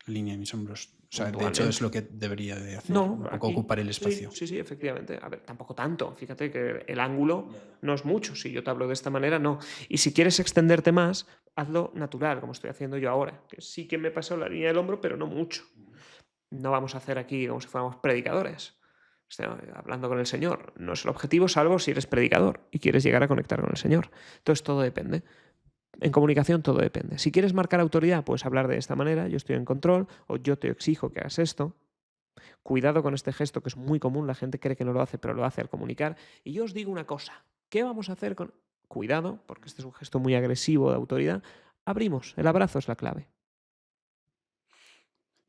la línea de mis hombros. O sea, de hecho es lo que debería de hacer, un poco aquí, ocupar el espacio. Sí, efectivamente. A ver, tampoco tanto. Fíjate que el ángulo no es mucho. Si yo te hablo de esta manera, no. Y si quieres extenderte más, hazlo natural, como estoy haciendo yo ahora. Que sí que me paso la línea del hombro, pero no mucho. No vamos a hacer aquí como si fuéramos predicadores. Estoy hablando con el Señor. No es el objetivo, salvo si eres predicador y quieres llegar a conectar con el Señor. Entonces todo depende. En comunicación todo depende. Si quieres marcar autoridad, puedes hablar de esta manera, yo estoy en control, o yo te exijo que hagas esto. Cuidado con este gesto que es muy común, la gente cree que no lo hace, pero lo hace al comunicar. Y yo os digo una cosa, ¿qué vamos a hacer con...? Cuidado, porque este es un gesto muy agresivo de autoridad. Abrimos, el abrazo es la clave.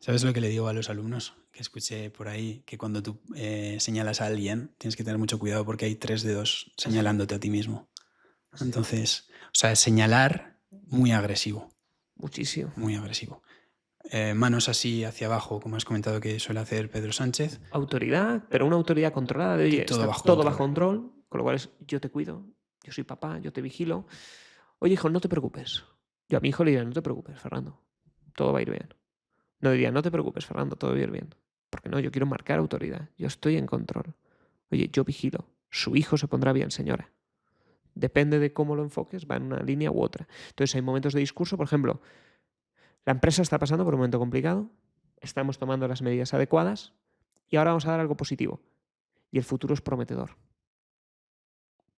¿Sabes lo que le digo a los alumnos? Que escuché por ahí, que cuando tú señalas a alguien, tienes que tener mucho cuidado porque hay 3 dedos señalándote a ti mismo. Entonces, o sea, señalar muy agresivo. Muchísimo. Muy agresivo. Manos así hacia abajo, como has comentado que suele hacer Pedro Sánchez. Autoridad, pero una autoridad controlada de, oye, todo está todo bajo control, con lo cual es, yo te cuido, yo soy papá, yo te vigilo. Oye, hijo, no te preocupes. Yo a mi hijo le diría, no te preocupes, Fernando, todo va a ir bien. No diría, no te preocupes, Fernando, todo va a ir bien. Porque no, yo quiero marcar autoridad. Yo estoy en control. Oye, yo vigilo. Su hijo se pondrá bien, señora. Depende de cómo lo enfoques, va en una línea u otra. Entonces hay momentos de discurso, por ejemplo, la empresa está pasando por un momento complicado, estamos tomando las medidas adecuadas y ahora vamos a dar algo positivo. Y el futuro es prometedor.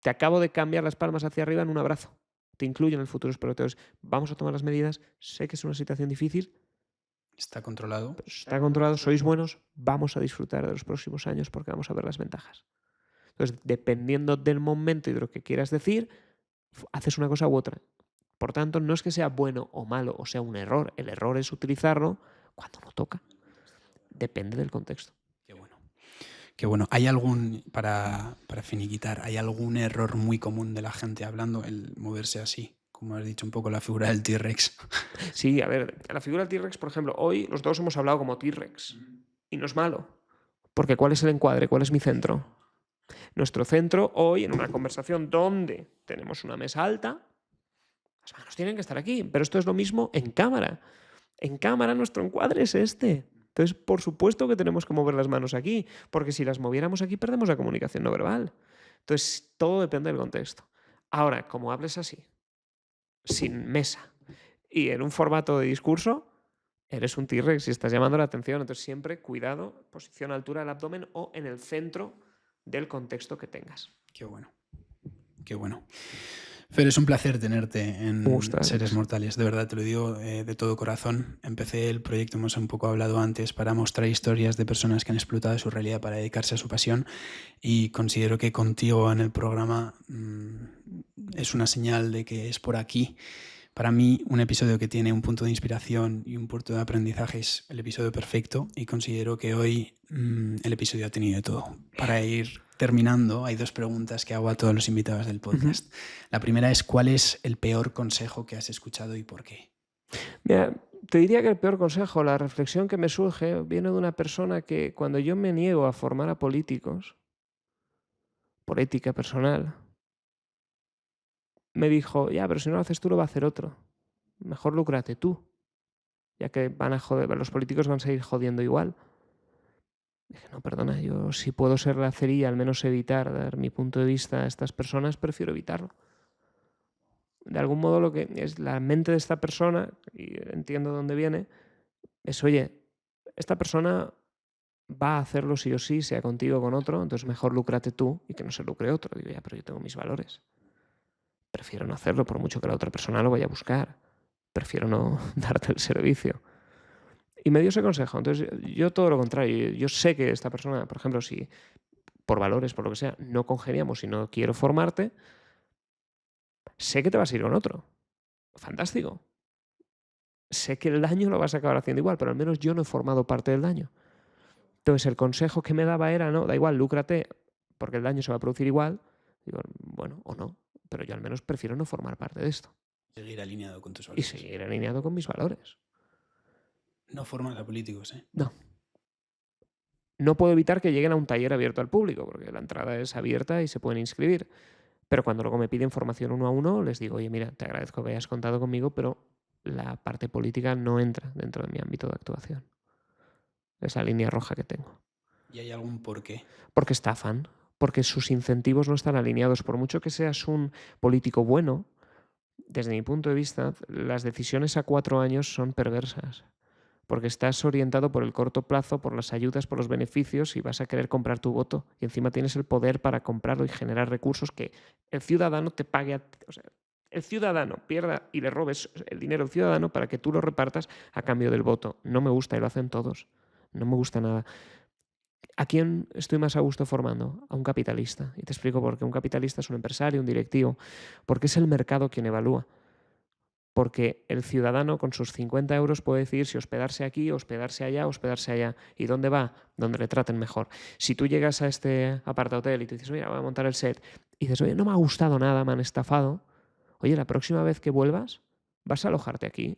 Te acabo de cambiar las palmas hacia arriba en un abrazo. Te incluyo en el futuro es prometedor. Vamos a tomar las medidas. Sé que es una situación difícil. Está controlado. Está controlado, sois buenos. Vamos a disfrutar de los próximos años porque vamos a ver las ventajas. Entonces, dependiendo del momento y de lo que quieras decir, haces una cosa u otra. Por tanto, no es que sea bueno o malo o sea un error. El error es utilizarlo cuando no toca. Depende del contexto. Qué bueno. Qué bueno. ¿Hay algún, para finiquitar, hay algún error muy común de la gente hablando, el moverse así? Como has dicho un poco, la figura del T-Rex. Sí, a ver, la figura del T-Rex, por ejemplo, hoy los dos hemos hablado como T-Rex. Y no es malo. Porque ¿cuál es el encuadre? ¿Cuál es mi centro? Nuestro centro hoy, en una conversación donde tenemos una mesa alta, las manos tienen que estar aquí. Pero esto es lo mismo en cámara. En cámara nuestro encuadre es este. Entonces, por supuesto que tenemos que mover las manos aquí, porque si las moviéramos aquí perdemos la comunicación no verbal. Entonces, todo depende del contexto. Ahora, como hables así, sin mesa y en un formato de discurso, eres un T-Rex y estás llamando la atención. Entonces, siempre cuidado, posición a altura del abdomen o en el centro del contexto que tengas. Qué bueno. Qué bueno. Fer, es un placer tenerte en Seres Mortales. De verdad, te lo digo de todo corazón. Empecé el proyecto, hemos un poco hablado antes, para mostrar historias de personas que han explotado su realidad para dedicarse a su pasión, y considero que contigo en el programa es una señal de que es por aquí. Para mí, un episodio que tiene un punto de inspiración y un punto de aprendizaje es el episodio perfecto, y considero que hoy el episodio ha tenido de todo. Para ir terminando, hay dos preguntas que hago a todos los invitados del podcast. La primera es, ¿cuál es el peor consejo que has escuchado y por qué? Mira, te diría que el peor consejo, la reflexión que me surge, viene de una persona que cuando yo me niego a formar a políticos, por ética personal, me dijo, ya, pero si no lo haces tú, lo va a hacer otro. Mejor lúcrate tú, ya que van a joder, los políticos van a seguir jodiendo igual. Dije, no, perdona, yo si puedo ser la cerilla, al menos evitar dar mi punto de vista a estas personas, prefiero evitarlo. De algún modo lo que es la mente de esta persona, y entiendo dónde viene, es, oye, esta persona va a hacerlo sí o sí, sea contigo o con otro, entonces mejor lúcrate tú y que no se lucre otro. Digo, ya, pero yo tengo mis valores. Prefiero no hacerlo, por mucho que la otra persona lo vaya a buscar. Prefiero no darte el servicio. Y me dio ese consejo. Entonces, yo todo lo contrario. Yo sé que esta persona, por ejemplo, si por valores, por lo que sea, no congeniamos y no quiero formarte, sé que te vas a ir con otro. Fantástico. Sé que el daño lo vas a acabar haciendo igual, pero al menos yo no he formado parte del daño. Entonces, el consejo que me daba era, no, da igual, lúcrate, porque el daño se va a producir igual. Digo, bueno, o no, pero yo al menos prefiero no formar parte de esto. Seguir alineado con tus valores. Y seguir alineado con mis valores. No forman a políticos, ¿eh? No. No puedo evitar que lleguen a un taller abierto al público, porque la entrada es abierta y se pueden inscribir. Pero cuando luego me piden formación uno a uno, les digo, oye, mira, te agradezco que hayas contado conmigo, pero la parte política no entra dentro de mi ámbito de actuación. Esa línea roja que tengo. ¿Y hay algún por qué? Porque estafan, porque sus incentivos no están alineados. Por mucho que seas un político bueno, desde mi punto de vista, las decisiones a 4 años son perversas. Porque estás orientado por el corto plazo, por las ayudas, por los beneficios, y vas a querer comprar tu voto. Y encima tienes el poder para comprarlo y generar recursos que el ciudadano te pague. O sea, el ciudadano pierda y le robes el dinero al ciudadano para que tú lo repartas a cambio del voto. No me gusta, y lo hacen todos. No me gusta nada. ¿A quién estoy más a gusto formando? A un capitalista. Y te explico por qué. Un capitalista es un empresario, un directivo. Porque es el mercado quien evalúa. Porque el ciudadano con sus 50 euros puede decidir si hospedarse aquí, hospedarse allá, hospedarse allá. ¿Y dónde va? Donde le traten mejor. Si tú llegas a este apartahotel y te dices, oye, voy a montar el set, y dices, oye, no me ha gustado nada, me han estafado, oye, la próxima vez que vuelvas, ¿vas a alojarte aquí?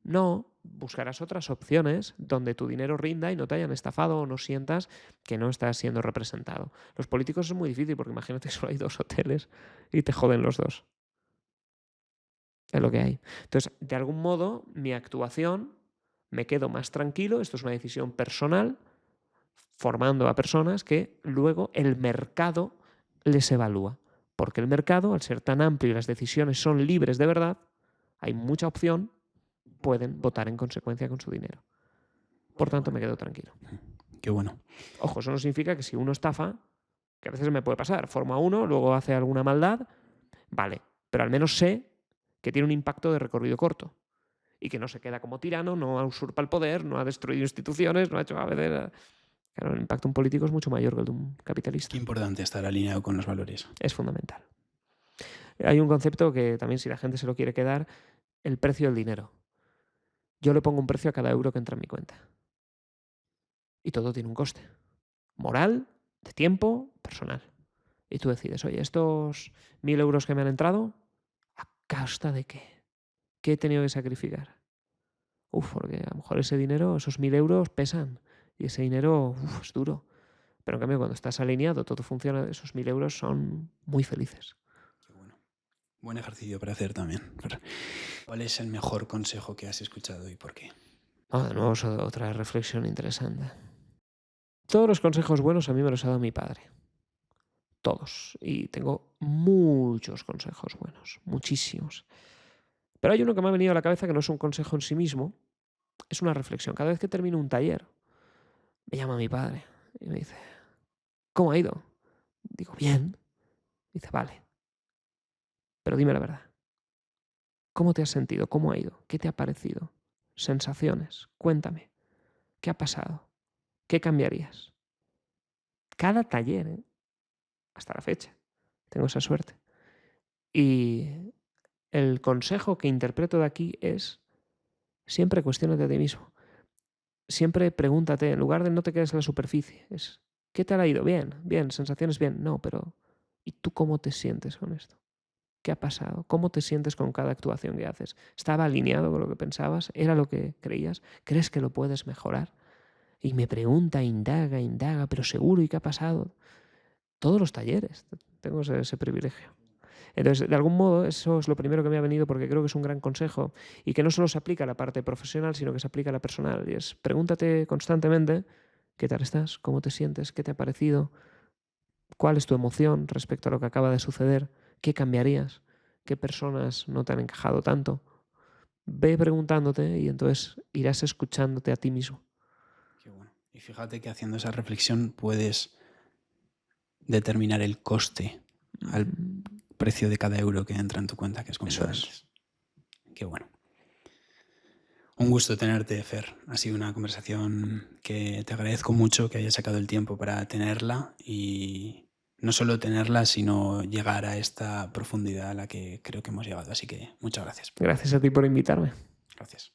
No, buscarás otras opciones donde tu dinero rinda y no te hayan estafado o no sientas que no estás siendo representado. Los políticos es muy difícil porque imagínate que solo hay 2 hoteles y te joden los 2. Es lo que hay. Entonces, de algún modo, mi actuación, me quedo más tranquilo, esto es una decisión personal, formando a personas que luego el mercado les evalúa. Porque el mercado, al ser tan amplio y las decisiones son libres de verdad, hay mucha opción, pueden votar en consecuencia con su dinero. Por tanto, me quedo tranquilo. Qué bueno. Ojo, eso no significa que si uno estafa, que a veces me puede pasar, forma uno, luego hace alguna maldad, vale, pero al menos sé que tiene un impacto de recorrido corto y que no se queda como tirano, no usurpa el poder, no ha destruido instituciones, no ha hecho a veces... Claro, el impacto en político es mucho mayor que el de un capitalista. Qué importante estar alineado con los valores. Es fundamental. Hay un concepto que también, si la gente se lo quiere quedar, el precio del dinero. Yo le pongo un precio a cada euro que entra en mi cuenta. Y todo tiene un coste. Moral, de tiempo, personal. Y tú decides, oye, estos 1.000 euros que me han entrado, ¿a costa de qué? ¿Qué he tenido que sacrificar? Porque a lo mejor ese dinero, esos 1.000 euros pesan. Y ese dinero es duro. Pero en cambio, cuando estás alineado, todo funciona, esos 1.000 euros son muy felices. Qué bueno. Buen ejercicio para hacer también. ¿Cuál es el mejor consejo que has escuchado y por qué? De nuevo, otra reflexión interesante. Todos los consejos buenos a mí me los ha dado mi padre. Todos. Y tengo muchos consejos buenos. Muchísimos. Pero hay uno que me ha venido a la cabeza que no es un consejo en sí mismo. Es una reflexión. Cada vez que termino un taller, me llama mi padre y me dice, ¿cómo ha ido? Digo, bien. Dice, vale. Pero dime la verdad. ¿Cómo te has sentido? ¿Cómo ha ido? ¿Qué te ha parecido? Sensaciones. Cuéntame. ¿Qué ha pasado? ¿Qué cambiarías? Cada taller, hasta la fecha. Tengo esa suerte. Y el consejo que interpreto de aquí es siempre cuestiónate a ti mismo. Siempre pregúntate, en lugar de no te quedes en la superficie, es ¿qué te ha ido? Bien, bien, sensaciones bien. No, pero ¿y tú cómo te sientes con esto? ¿Qué ha pasado? ¿Cómo te sientes con cada actuación que haces? ¿Estaba alineado con lo que pensabas? ¿Era lo que creías? ¿Crees que lo puedes mejorar? Y me pregunta, indaga, pero seguro, ¿y qué ha pasado? Todos los talleres, tengo ese privilegio. Entonces, de algún modo, eso es lo primero que me ha venido porque creo que es un gran consejo y que no solo se aplica a la parte profesional, sino que se aplica a la personal. Y es, pregúntate constantemente qué tal estás, cómo te sientes, qué te ha parecido, cuál es tu emoción respecto a lo que acaba de suceder, qué cambiarías, qué personas no te han encajado tanto. Ve preguntándote y entonces irás escuchándote a ti mismo. Qué bueno. Y fíjate que haciendo esa reflexión puedes determinar el coste al precio de cada euro que entra en tu cuenta, que es como Eso es. Qué bueno. Un gusto tenerte, Fer. Ha sido una conversación que te agradezco mucho que hayas sacado el tiempo para tenerla y no solo tenerla, sino llegar a esta profundidad a la que creo que hemos llegado. Así que muchas gracias. Gracias a ti por invitarme. Gracias.